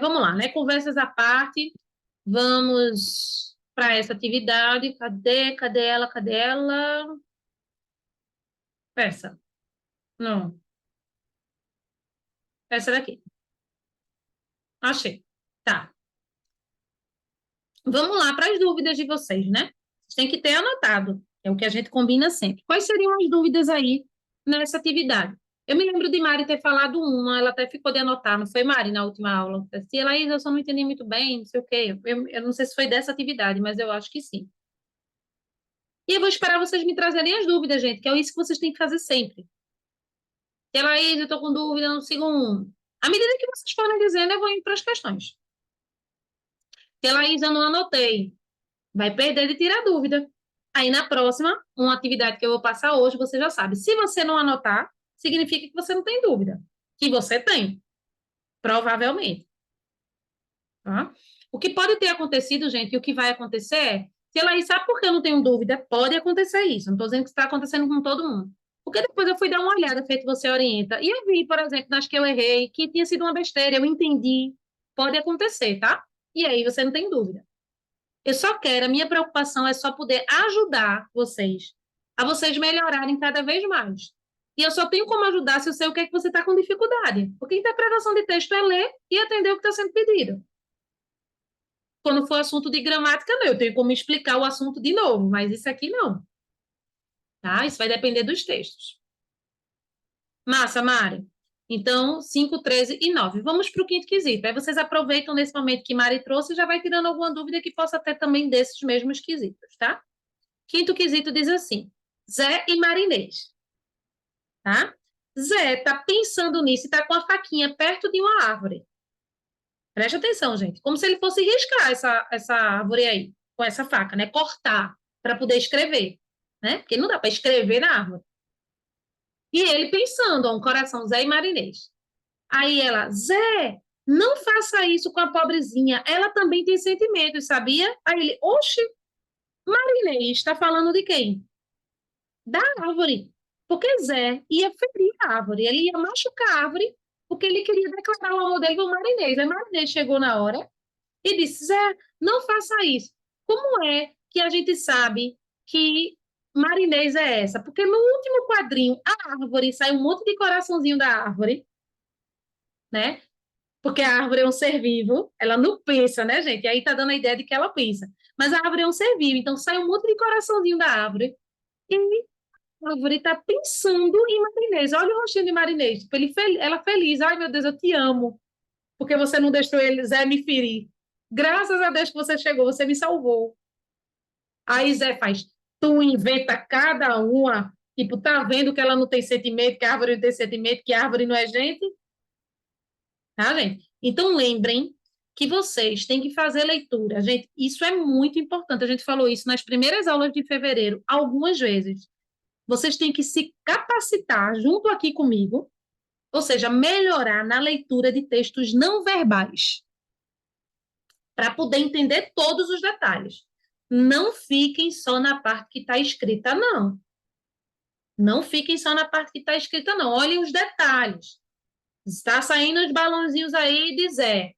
vamos lá, né? Conversas à parte, vamos para essa atividade. Cadê ela? Cadê ela? Essa. Não, essa daqui. Achei. Tá. Vamos lá para as dúvidas de vocês, né? Vocês têm que ter anotado, é o que a gente combina sempre. Quais seriam as dúvidas aí nessa atividade? Eu me lembro de Mari ter falado uma, ela até ficou de anotar, não foi, Mari, na última aula? Se ela, eu só não entendi muito bem, não sei o quê. Eu não sei se foi dessa atividade, mas eu acho que sim. E eu vou esperar vocês me trazerem as dúvidas, gente, que é isso que vocês têm que fazer sempre. Se ela, eu estou com dúvida no segundo. À medida que vocês forem dizendo, eu vou indo para as questões. Se ela, eu não anotei, vai perder de tirar dúvida. Aí na próxima, uma atividade que eu vou passar hoje, você já sabe. Se você não anotar, significa que você não tem dúvida. Que você tem, provavelmente. Tá? O que pode ter acontecido, gente, e o que vai acontecer é, se ela aí sabe por que eu não tenho dúvida, pode acontecer isso. Não estou dizendo que está acontecendo com todo mundo. Porque depois eu fui dar uma olhada, feito você orienta, e eu vi, por exemplo, nas que eu errei, que tinha sido uma besteira, eu entendi. Pode acontecer, tá? E aí você não tem dúvida. Eu só quero, a minha preocupação é só poder ajudar vocês, a vocês melhorarem cada vez mais. E eu só tenho como ajudar se eu sei o que é que você está com dificuldade. Porque interpretação de texto é ler e atender o que está sendo pedido. Quando for assunto de gramática, não, eu tenho como explicar o assunto de novo, mas isso aqui não. Tá? Isso vai depender dos textos. Massa, Mari. Então, 5, 13 e 9. Vamos para o quinto quesito. Aí vocês aproveitam nesse momento que Mari trouxe e já vai tirando alguma dúvida que possa ter também desses mesmos quesitos, tá? Quinto quesito diz assim: Zé e Marinês, tá? Zé tá pensando nisso e tá com a faquinha perto de uma árvore. Preste atenção, gente. Como se ele fosse riscar essa árvore aí, com essa faca, né? Cortar, para poder escrever, né? Porque não dá para escrever na árvore. E ele pensando, ó, um coração, Zé e Marinês. Aí ela, Zé, não faça isso com a pobrezinha. Ela também tem sentimentos, sabia? Aí ele, oxe, Marinês, está falando de quem? Da árvore. Porque Zé ia ferir a árvore, ele ia machucar a árvore, porque ele queria declarar o amor dele para o Marinês. Aí Marinês chegou na hora e disse: Zé, não faça isso. Como é que a gente sabe que Marinês é essa? Porque no último quadrinho, a árvore sai um monte de coraçãozinho da árvore, né? Porque a árvore é um ser vivo, ela não pensa, né, gente? E aí tá dando a ideia de que ela pensa. Mas a árvore é um ser vivo, então sai um monte de coraçãozinho da árvore. E a árvore está pensando em Marinês. Olha o rostinho de Marinês. Tipo, ela feliz. Ai, meu Deus, eu te amo. Porque você não deixou ele, Zé, me ferir. Graças a Deus que você chegou, você me salvou. Aí Zé faz, tu inventa cada uma. Tipo, tá vendo que ela não tem sentimento, que a árvore não tem sentimento, que a árvore não é gente? Tá, gente? Então lembrem que vocês têm que fazer leitura. Gente, isso é muito importante. A gente falou isso nas primeiras aulas de fevereiro, algumas vezes. Vocês têm que se capacitar junto aqui comigo, ou seja, melhorar na leitura de textos não verbais, para poder entender todos os detalhes. Não fiquem só na parte que está escrita, não. Não fiquem só na parte que está escrita, não. Olhem os detalhes. Está saindo os balãozinhos aí de Zé.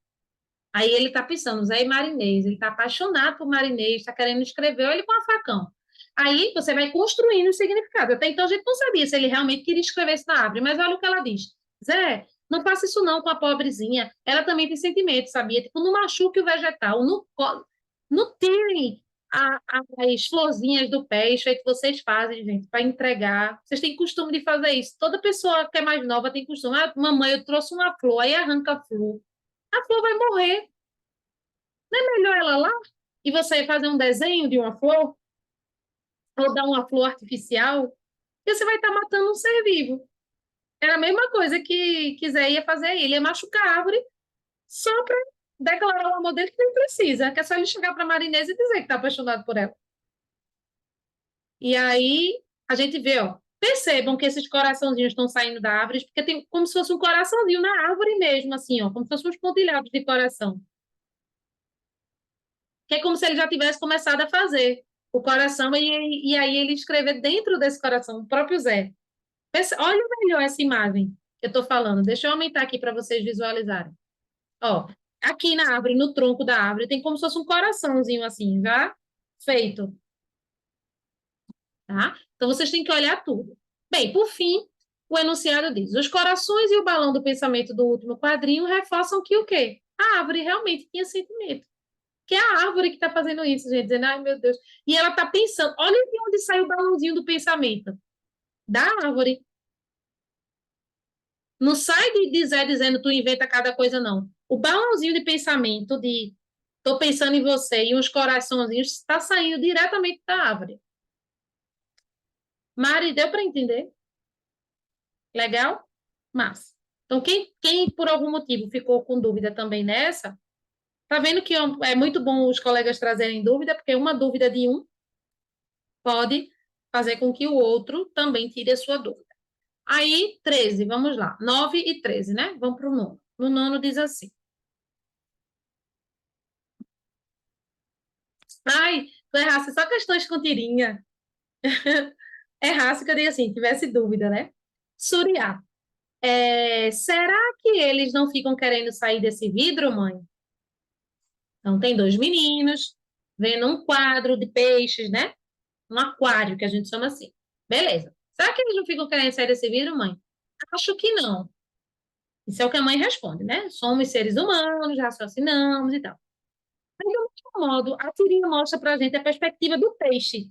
Aí ele está pensando, Zé e Marinês, ele está apaixonado por Marinês, está querendo escrever ele com a facão. Aí você vai construindo o significado. Até então a gente não sabia se ele realmente queria escrever isso na árvore, mas olha o que ela diz. Zé, não faça isso não com a pobrezinha. Ela também tem sentimento, sabia? Tipo, não machuque o vegetal, não tirem as florzinhas do pé, isso aí que vocês fazem, gente, para entregar. Vocês têm costume de fazer isso. Toda pessoa que é mais nova tem costume. Ah, mamãe, eu trouxe uma flor, aí arranca a flor. A flor vai morrer. Não é melhor ela lá e você fazer um desenho de uma flor ou dar uma flor artificial? E você vai estar matando um ser vivo. Era a mesma coisa que Zé ia fazer aí. Ele ia machucar a árvore só para declarar o amor dele que nem precisa, que é só ele chegar para a Marinês e dizer que está apaixonado por ela. E aí a gente vê, ó, percebam que esses coraçãozinhos estão saindo da árvore, porque tem como se fosse um coraçãozinho na árvore mesmo, assim, ó, como se fossem uns pontilhados de coração. Que é como se ele já tivesse começado a fazer o coração e aí ele escrever dentro desse coração, o próprio Zé. Olha melhor essa imagem que eu estou falando. Deixa eu aumentar aqui para vocês visualizarem. Ó, aqui na árvore, no tronco da árvore, tem como se fosse um coraçãozinho assim, já feito, tá? Então vocês têm que olhar tudo. Bem, por fim, o enunciado diz: os corações e o balão do pensamento do último quadrinho reforçam que o quê? A árvore realmente tinha sentimento. Que é a árvore que está fazendo isso, gente, dizendo, ai meu Deus. E ela está pensando, olha de onde sai o balãozinho do pensamento. Da árvore. Não sai de dizer dizendo tu inventa cada coisa, não. O balãozinho de pensamento de tô pensando em você e uns coraçõezinhos está saindo diretamente da árvore. Mari, deu para entender? Legal? Mas. Então, quem por algum motivo ficou com dúvida também nessa, tá vendo que é muito bom os colegas trazerem dúvida, porque uma dúvida de um pode fazer com que o outro também tire a sua dúvida. Aí, 13, vamos lá. 9 e 13, né? Vamos para o nono. No nono diz assim. Ai, tu errasse só questões com tirinha. Errasse que eu digo assim, tivesse dúvida, né? Suriá. Será que eles não ficam querendo sair desse vidro, mãe? Então, tem dois meninos vendo um quadro de peixes, né? Um aquário, que a gente chama assim. Beleza. Será que eles não ficam querendo sair desse vidro, mãe? Acho que não. Isso é o que a mãe responde, né? Somos seres humanos, raciocinamos e tal. Mas, de algum modo, a tirinha mostra para a gente a perspectiva do peixe,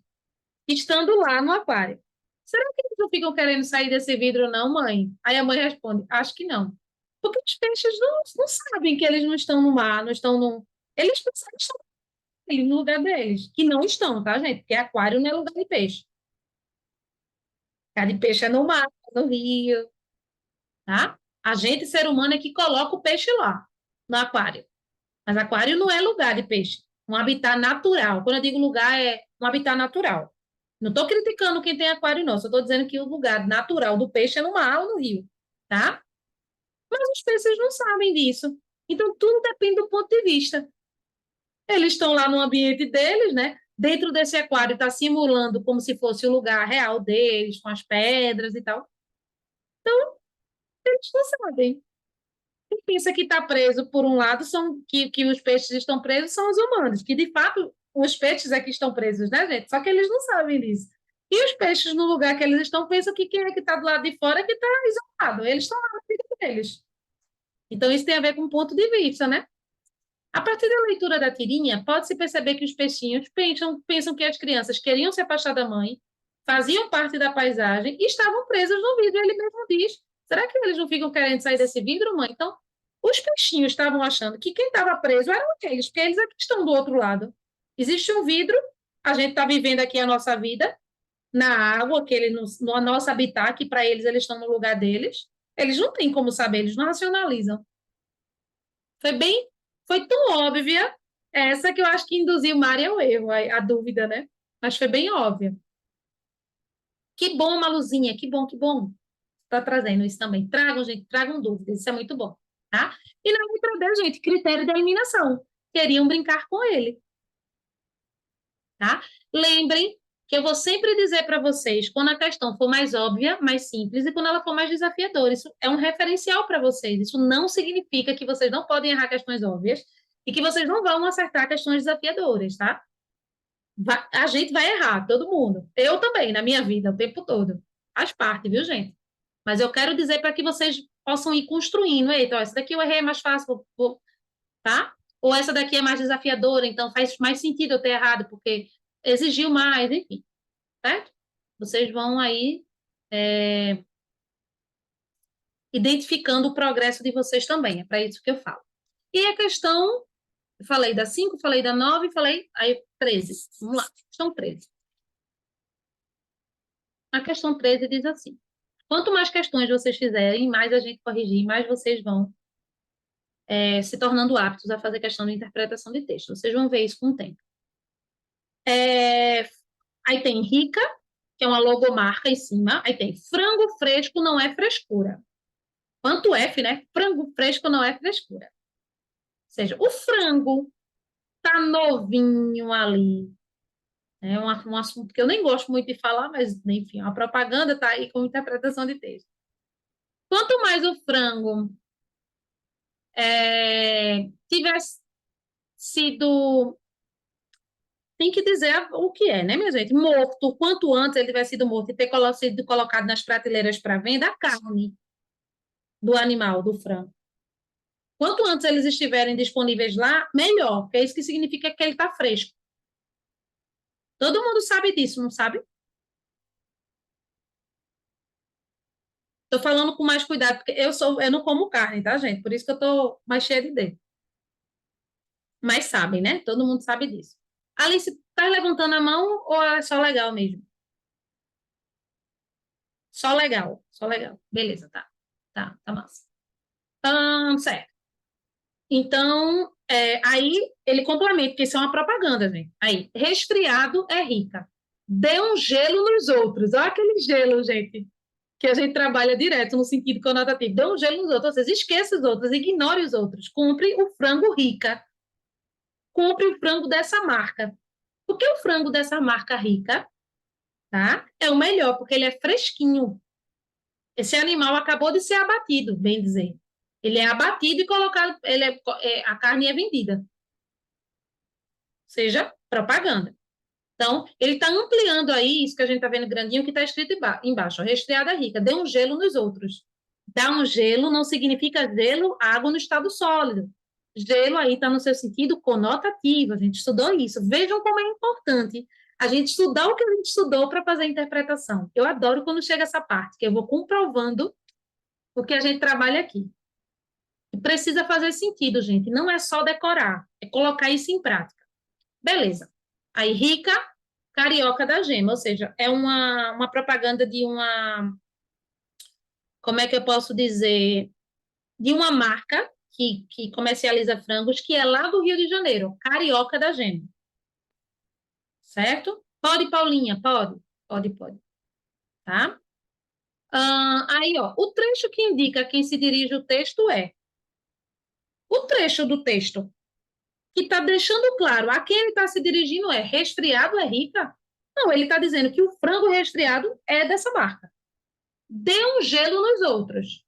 estando lá no aquário. Será que eles não ficam querendo sair desse vidro, não, mãe? Aí a mãe responde, acho que não. Porque os peixes não sabem que eles não estão no mar, não estão no... Eles pensam que estão ali no lugar deles, que não estão, tá, gente? Porque aquário não é lugar de peixe. Lugar de peixe é no mar, no rio, tá? A gente, ser humano, é que coloca o peixe lá, no aquário. Mas aquário não é lugar de peixe, um habitat natural. Quando eu digo lugar, é um habitat natural. Não estou criticando quem tem aquário, não. Só estou dizendo que o lugar natural do peixe é no mar ou no rio, tá? Mas os peixes não sabem disso. Então, tudo depende do ponto de vista. Eles estão lá no ambiente deles, né? Dentro desse aquário, está simulando como se fosse o lugar real deles, com as pedras e tal. Eles não sabem. Quem pensa que está preso por um lado são que os peixes estão presos são os humanos, que de fato os peixes é que estão presos, né, gente? Só que eles não sabem disso. E os peixes, no lugar que eles estão, pensam que quem é que está do lado de fora é que está isolado. Eles estão lá na vida deles. Então, isso tem a ver com o ponto de vista, né? A partir da leitura da tirinha, pode-se perceber que os peixinhos pensam que as crianças queriam se afastar da mãe, faziam parte da paisagem e estavam presos no vidro. Ele mesmo diz: será que eles não ficam querendo sair desse vidro, mãe? Então, os peixinhos estavam achando que quem estava preso eram eles, porque eles aqui estão do outro lado. Existe um vidro, a gente está vivendo aqui a nossa vida, na água, no nosso habitat, que para eles estão no lugar deles. Eles não têm como saber, eles não racionalizam. Foi bem Foi tão óbvia essa que eu acho que induziu Mari ao erro, a dúvida, né? Mas foi bem óbvia. Que bom, Maluzinha, que bom, que bom. Está trazendo isso também. Tragam, gente, tragam dúvidas, isso é muito bom, tá? E na letra D, gente, critério de eliminação. Queriam brincar com ele, tá? Lembrem que eu vou sempre dizer para vocês quando a questão for mais óbvia, mais simples e quando ela for mais desafiadora. Isso é um referencial para vocês. Isso não significa que vocês não podem errar questões óbvias e que vocês não vão acertar questões desafiadoras, tá? A gente vai errar, todo mundo. Eu também, na minha vida, o tempo todo. Faz parte, viu, gente? Mas eu quero dizer para que vocês possam ir construindo. Eita, ó, essa daqui eu errei mais fácil, tá? Ou essa daqui é mais desafiadora, então faz mais sentido eu ter errado, porque exigiu mais, enfim, certo? Vocês vão aí identificando o progresso de vocês também, é para isso que eu falo. E a questão, eu falei da 5, falei da 9, falei aí 13. Vamos lá, questão 13. A questão 13 diz assim: quanto mais questões vocês fizerem, mais a gente corrigir, mais vocês vão se tornando aptos a fazer questão de interpretação de texto. Vocês vão ver isso com o tempo. Aí tem rica, que é uma logomarca em cima. Aí tem frango fresco não é frescura. Quanto F, né? Frango fresco não é frescura. Ou seja, o frango tá novinho ali. É um assunto que eu nem gosto muito de falar, mas, enfim, a propaganda está aí com interpretação de texto. Quanto mais o frango tivesse sido. Tem que dizer o que é, né, minha gente? Morto, quanto antes ele tivesse sido morto e ter sido colocado nas prateleiras para venda, a carne do animal, do frango. Quanto antes eles estiverem disponíveis lá, melhor, porque é isso que significa que ele está fresco. Todo mundo sabe disso, não sabe? Estou falando com mais cuidado, porque eu não como carne, tá, gente? Por isso que eu estou mais cheia de dedo. Mas sabem, né? Todo mundo sabe disso. Alice, tá levantando a mão ou é só legal mesmo? Só legal, só legal. Beleza, tá. Tá massa. Certo. Então, aí ele complementa, porque isso é uma propaganda, gente. Aí, resfriado é rica. Dê um gelo nos outros. Olha aquele gelo, gente, que a gente trabalha direto no sentido conotativo. Dê um gelo nos outros. Vocês esqueçam os outros, ignore os outros. Compre o frango rica. Compre o frango dessa marca. Por que o frango dessa marca rica, tá? É o melhor, porque ele é fresquinho. Esse animal acabou de ser abatido, bem dizer. Ele é abatido e colocado, a carne é vendida. Seja propaganda. Então, ele está ampliando aí isso que a gente está vendo grandinho, que está escrito embaixo, resfriada rica, dê um gelo nos outros. Dar um gelo não significa gelo, água no estado sólido. Gelo aí está no seu sentido conotativo, a gente estudou isso. Vejam como é importante a gente estudar o que a gente estudou para fazer a interpretação. Eu adoro quando chega essa parte, que eu vou comprovando o que a gente trabalha aqui. E precisa fazer sentido, gente. Não é só decorar, é colocar isso em prática. Beleza. Aí, rica, carioca da gema, ou seja, é uma propaganda de uma, como é que eu posso dizer, de uma marca que comercializa frangos, que é lá do Rio de Janeiro, Carioca da Gema. Certo? Pode, Paulinha, pode. Pode. Tá? Aí, ó, o trecho que indica quem se dirige o texto é o trecho do texto que está deixando claro a quem ele está se dirigindo é resfriado é rica? Não, ele está dizendo que o frango resfriado é dessa marca. Dê um gelo nos outros.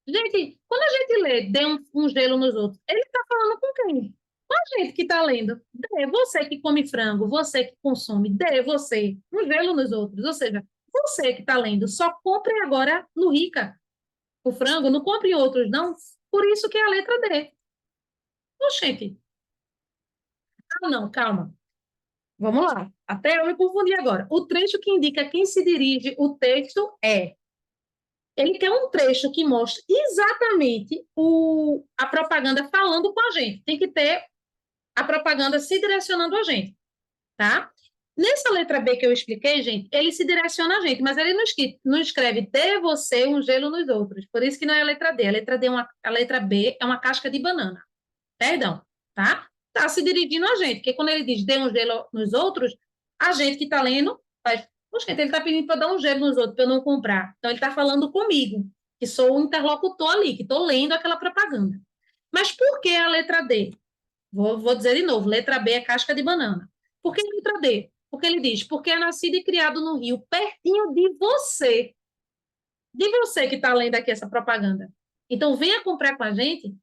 Gente, quando a gente lê dê um gelo nos outros, ele está falando com quem? Com a gente que está lendo. Dê, você que come frango, você que consome, dê você um gelo nos outros. Ou seja, você que está lendo, só compre agora no Rica o frango, não compre em outros, não. Por isso que é a letra D. Oxente. Ah, não, calma. Vamos lá. Até eu me confundi agora. O trecho que indica quem se dirige o texto é. Ele quer um trecho que mostre exatamente a propaganda falando com a gente. Tem que ter a propaganda se direcionando a gente, tá? Nessa letra B que eu expliquei, gente, ele se direciona a gente, mas ele não escreve dê você um gelo nos outros. Por isso que não é a letra D. A letra B é uma casca de banana. Perdão, tá? Está se dirigindo a gente, porque quando ele diz dê um gelo nos outros, a gente que está lendo faz, poxa, ele está pedindo para dar um gelo nos outros, para eu não comprar. Então, ele está falando comigo, que sou o interlocutor ali, que estou lendo aquela propaganda. Mas por que a letra D? Vou dizer de novo, letra B é casca de banana. Por que letra D? Porque ele diz, porque é nascido e criado no Rio, pertinho de você. De você que está lendo aqui essa propaganda. Então, venha comprar com a gente.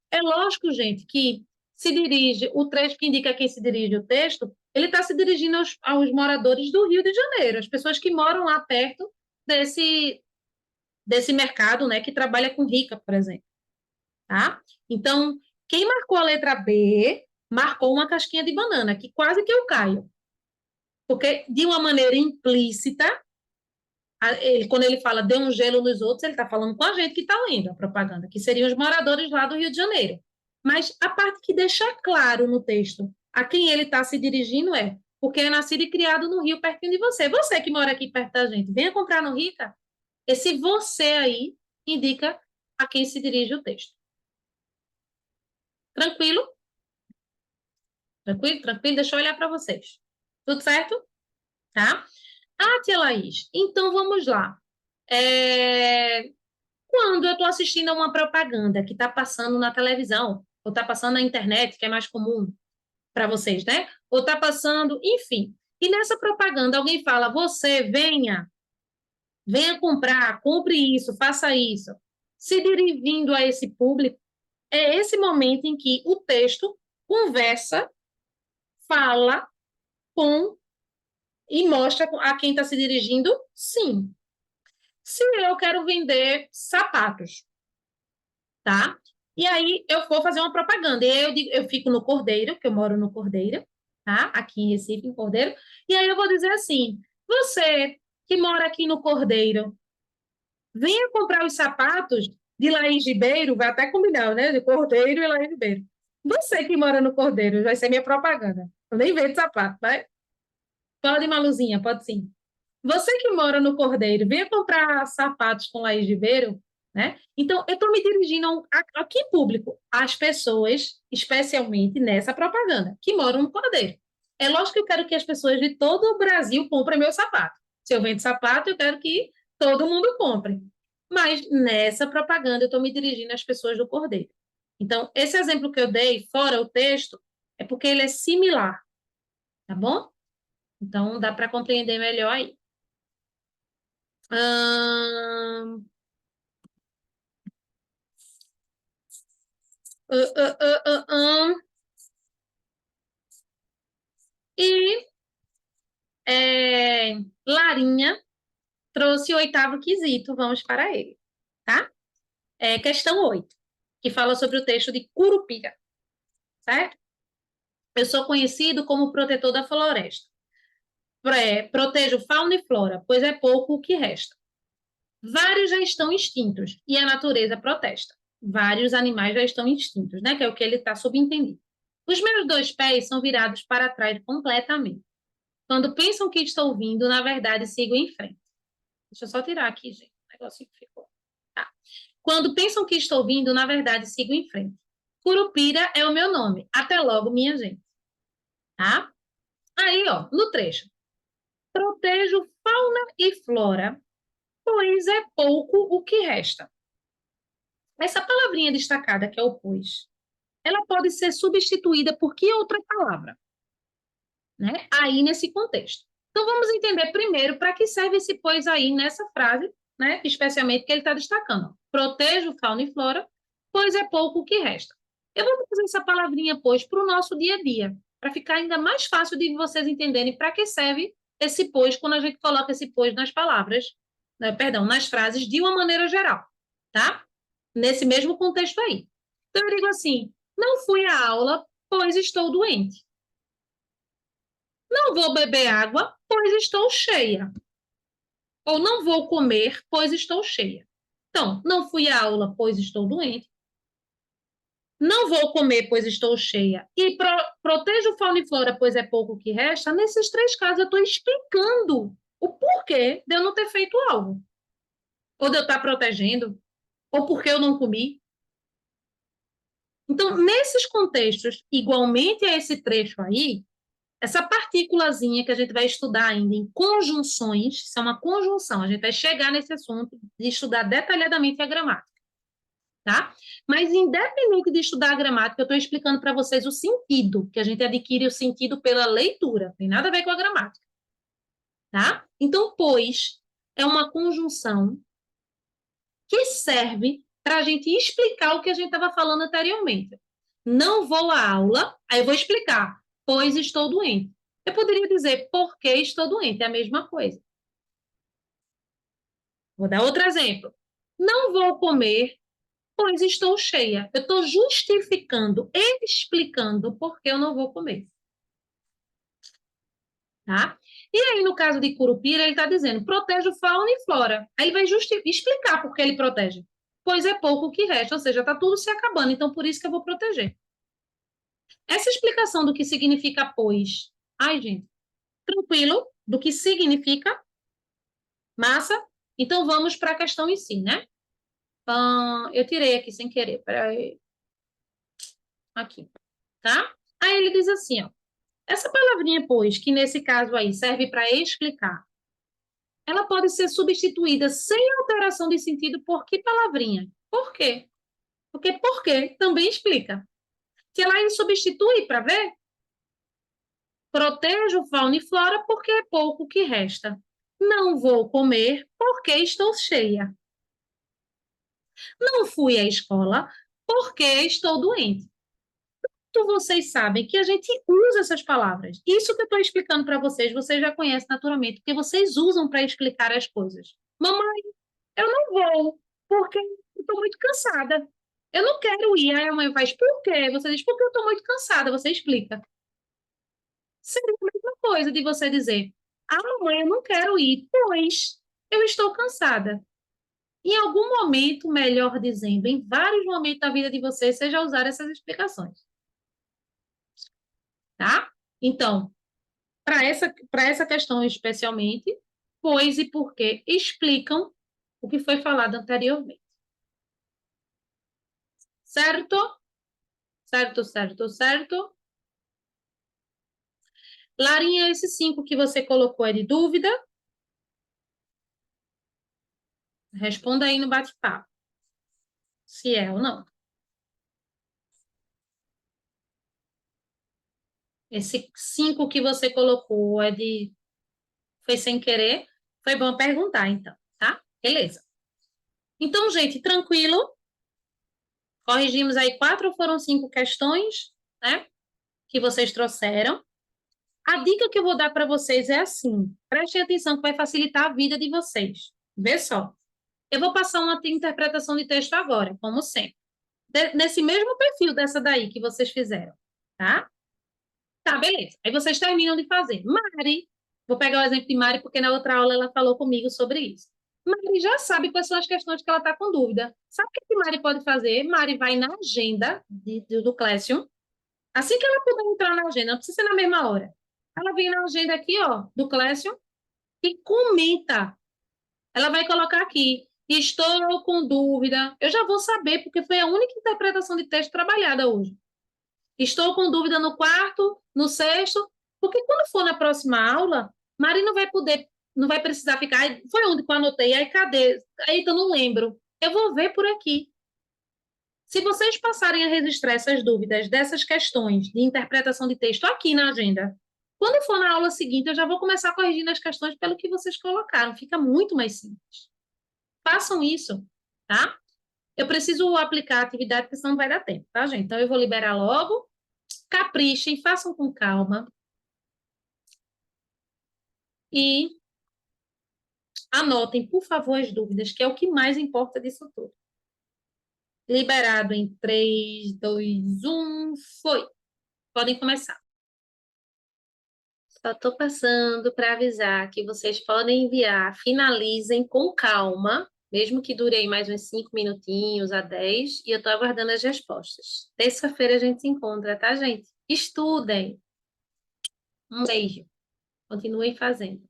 É lógico, gente, que se dirige, o trecho que indica quem se dirige o texto, ele está se dirigindo aos moradores do Rio de Janeiro, as pessoas que moram lá perto desse mercado, né, que trabalha com rica, por exemplo, tá? Então, quem marcou a letra B, marcou uma casquinha de banana, que quase que eu caio, porque de uma maneira implícita, quando ele fala dê um gelo nos outros, ele está falando com a gente que está lendo a propaganda, que seriam os moradores lá do Rio de Janeiro. Mas a parte que deixa claro no texto a quem ele está se dirigindo é porque é nascido e criado no Rio, pertinho de você. Você que mora aqui perto da gente, venha comprar no Rica. Esse você aí indica a quem se dirige o texto. Tranquilo? Tranquilo? Tranquilo? Deixa eu olhar para vocês. Tudo certo? Tá? Ah, tia Laís, então vamos lá. Quando eu estou assistindo a uma propaganda que está passando na televisão, ou está passando na internet, que é mais comum para vocês, né? Ou está passando, enfim. E nessa propaganda alguém fala: você venha comprar, compre isso, faça isso. Se dirigindo a esse público, é esse momento em que o texto conversa, fala com e mostra a quem está se dirigindo, sim. Se eu quero vender sapatos, tá? E aí eu vou fazer uma propaganda. E aí eu fico no Cordeiro, que eu moro no Cordeiro, tá? Aqui em Recife, em Cordeiro. E aí eu vou dizer assim: você que mora aqui no Cordeiro, venha comprar os sapatos de Laís Ribeiro, vai até combinar, né? De Cordeiro e Laís Ribeiro. Você que mora no Cordeiro, vai ser minha propaganda. Eu nem vendo sapato, vai? Pode, Maluzinha, pode sim. Você que mora no Cordeiro, venha comprar sapatos com Laís Ribeiro, né? Então, eu estou me dirigindo a que público? As pessoas, especialmente nessa propaganda, que moram no Cordeiro. É lógico que eu quero que as pessoas de todo o Brasil comprem meu sapato. Se eu vendo sapato, eu quero que todo mundo compre. Mas nessa propaganda, eu estou me dirigindo às pessoas do Cordeiro. Então, esse exemplo que eu dei, fora o texto, é porque ele é similar, tá bom? Então, dá para compreender melhor aí. Ahn, ah, ah, ah, ah, E Larinha trouxe o oitavo quesito, vamos para ele, tá? Questão 8, que fala sobre o texto de Curupira, certo? Eu sou conhecido como protetor da floresta. Protejo fauna e flora, pois é pouco o que resta. Vários já estão extintos e a natureza protesta. Vários animais já estão extintos, né? Que é o que ele está subentendido. Os meus dois pés são virados para trás completamente. Quando pensam que estou vindo, na verdade, sigo em frente. Deixa eu só tirar aqui, gente. O negócio que ficou. Tá. Quando pensam que estou vindo, na verdade, sigo em frente. Curupira é o meu nome. Até logo, minha gente. Tá? Aí, ó, no trecho. Protejo fauna e flora, pois é pouco o que resta. Essa palavrinha destacada, que é o pois, ela pode ser substituída por que outra palavra? Né? Aí nesse contexto. Então vamos entender primeiro para que serve esse pois aí nessa frase, né? Especialmente que ele está destacando. Protejo fauna e flora, pois é pouco o que resta. Eu vou trazer essa palavrinha pois para o nosso dia a dia, para ficar ainda mais fácil de vocês entenderem para que serve esse pois quando a gente coloca esse pois nas palavras, né? Perdão, nas frases de uma maneira geral, tá? Nesse mesmo contexto aí. Então eu digo assim: não fui à aula, pois estou doente. Não vou beber água, pois estou cheia. Ou não vou comer, pois estou cheia. Então, não fui à aula, pois estou doente. Não vou comer, pois estou cheia. E protejo fauna e flora, pois é pouco o que resta. Nesses três casos, eu estou explicando o porquê de eu não ter feito algo. Ou de eu estar protegendo, ou porque eu não comi. Então, nesses contextos, igualmente a esse trecho aí, essa partículazinha que a gente vai estudar ainda em conjunções, isso é uma conjunção, a gente vai chegar nesse assunto de estudar detalhadamente a gramática, tá? Mas independente de estudar a gramática, eu estou explicando para vocês o sentido, que a gente adquire o sentido pela leitura, tem nada a ver com a gramática, tá? Então, pois, é uma conjunção que serve para a gente explicar o que a gente estava falando anteriormente. Não vou à aula, aí eu vou explicar, pois estou doente. Eu poderia dizer porque estou doente, é a mesma coisa. Vou dar outro exemplo. Não vou comer, pois estou cheia. Eu estou justificando, explicando por que eu não vou comer. Tá? E aí, no caso de Curupira, ele está dizendo, protege fauna e flora. Aí ele vai explicar por que ele protege. Pois é pouco o que resta, ou seja, está tudo se acabando, então por isso que eu vou proteger. Essa explicação do que significa pois, ai, gente, tranquilo, do que significa, massa, então vamos para a questão em si, né? Eu tirei aqui sem querer, peraí, aqui, tá? Aí ele diz assim, ó, essa palavrinha pois, que nesse caso aí serve para explicar, ela pode ser substituída sem alteração de sentido por que palavrinha? Por quê? Porque por quê também explica. Se ela substitui para ver, protejo fauna e flora porque é pouco o que resta. Não vou comer porque estou cheia. Não fui à escola porque estou doente. Então, vocês sabem que a gente usa essas palavras. Isso que eu estou explicando para vocês, vocês já conhecem naturalmente, porque vocês usam para explicar as coisas. Mamãe, eu não vou porque eu estou muito cansada. Eu não quero ir. Aí a mãe faz, por quê? Você diz, porque eu estou muito cansada. Você explica. Seria a mesma coisa de você dizer, ah, mamãe, eu não quero ir, pois eu estou cansada. Em algum momento, melhor dizendo, em vários momentos da vida de vocês, seja usar essas explicações, tá? Então, para essa questão especialmente, pois e porquê explicam o que foi falado anteriormente. Certo? Certo, certo, certo. Larinha, esse 5 que você colocou é de dúvida? Responda aí no bate-papo, se é ou não. Esse 5 que você colocou é de... Foi sem querer? Foi bom perguntar, então, tá? Beleza. Então, gente, tranquilo. Corrigimos aí 4 ou foram 5 questões, né? Que vocês trouxeram. A dica que eu vou dar para vocês é assim: prestem atenção que vai facilitar a vida de vocês. Vê só. Eu vou passar uma interpretação de texto agora, como sempre. Nesse mesmo perfil dessa daí que vocês fizeram, tá? Tá, beleza. Aí vocês terminam de fazer. Mari, vou pegar o exemplo de Mari, porque na outra aula ela falou comigo sobre isso. Mari já sabe quais são as questões que ela está com dúvida. Sabe o que Mari pode fazer? Mari vai na agenda do Classroom. Assim que ela puder entrar na agenda, não precisa ser na mesma hora. Ela vem na agenda aqui, ó, do Classroom e comenta. Ela vai colocar aqui, estou com dúvida. Eu já vou saber, porque foi a única interpretação de texto trabalhada hoje. Estou com dúvida no quarto, no sexto, porque quando for na próxima aula, Mari não vai poder, não vai precisar ficar. Foi onde que eu anotei? Aí cadê? Aí eu não lembro. Eu vou ver por aqui. Se vocês passarem a registrar essas dúvidas dessas questões de interpretação de texto aqui na agenda, quando for na aula seguinte, eu já vou começar corrigindo as questões pelo que vocês colocaram. Fica muito mais simples. Façam isso, tá? Eu preciso aplicar a atividade, porque senão não vai dar tempo, tá, gente? Então, eu vou liberar logo. Caprichem, façam com calma. E anotem, por favor, as dúvidas, que é o que mais importa disso tudo. Liberado em 3, 2, 1, foi. Podem começar. Só estou passando para avisar que vocês podem enviar, finalizem com calma, mesmo que dure aí mais uns 5 minutinhos a 10, e eu estou aguardando as respostas. Terça-feira a gente se encontra, tá, gente? Estudem. Um beijo. Continuem fazendo.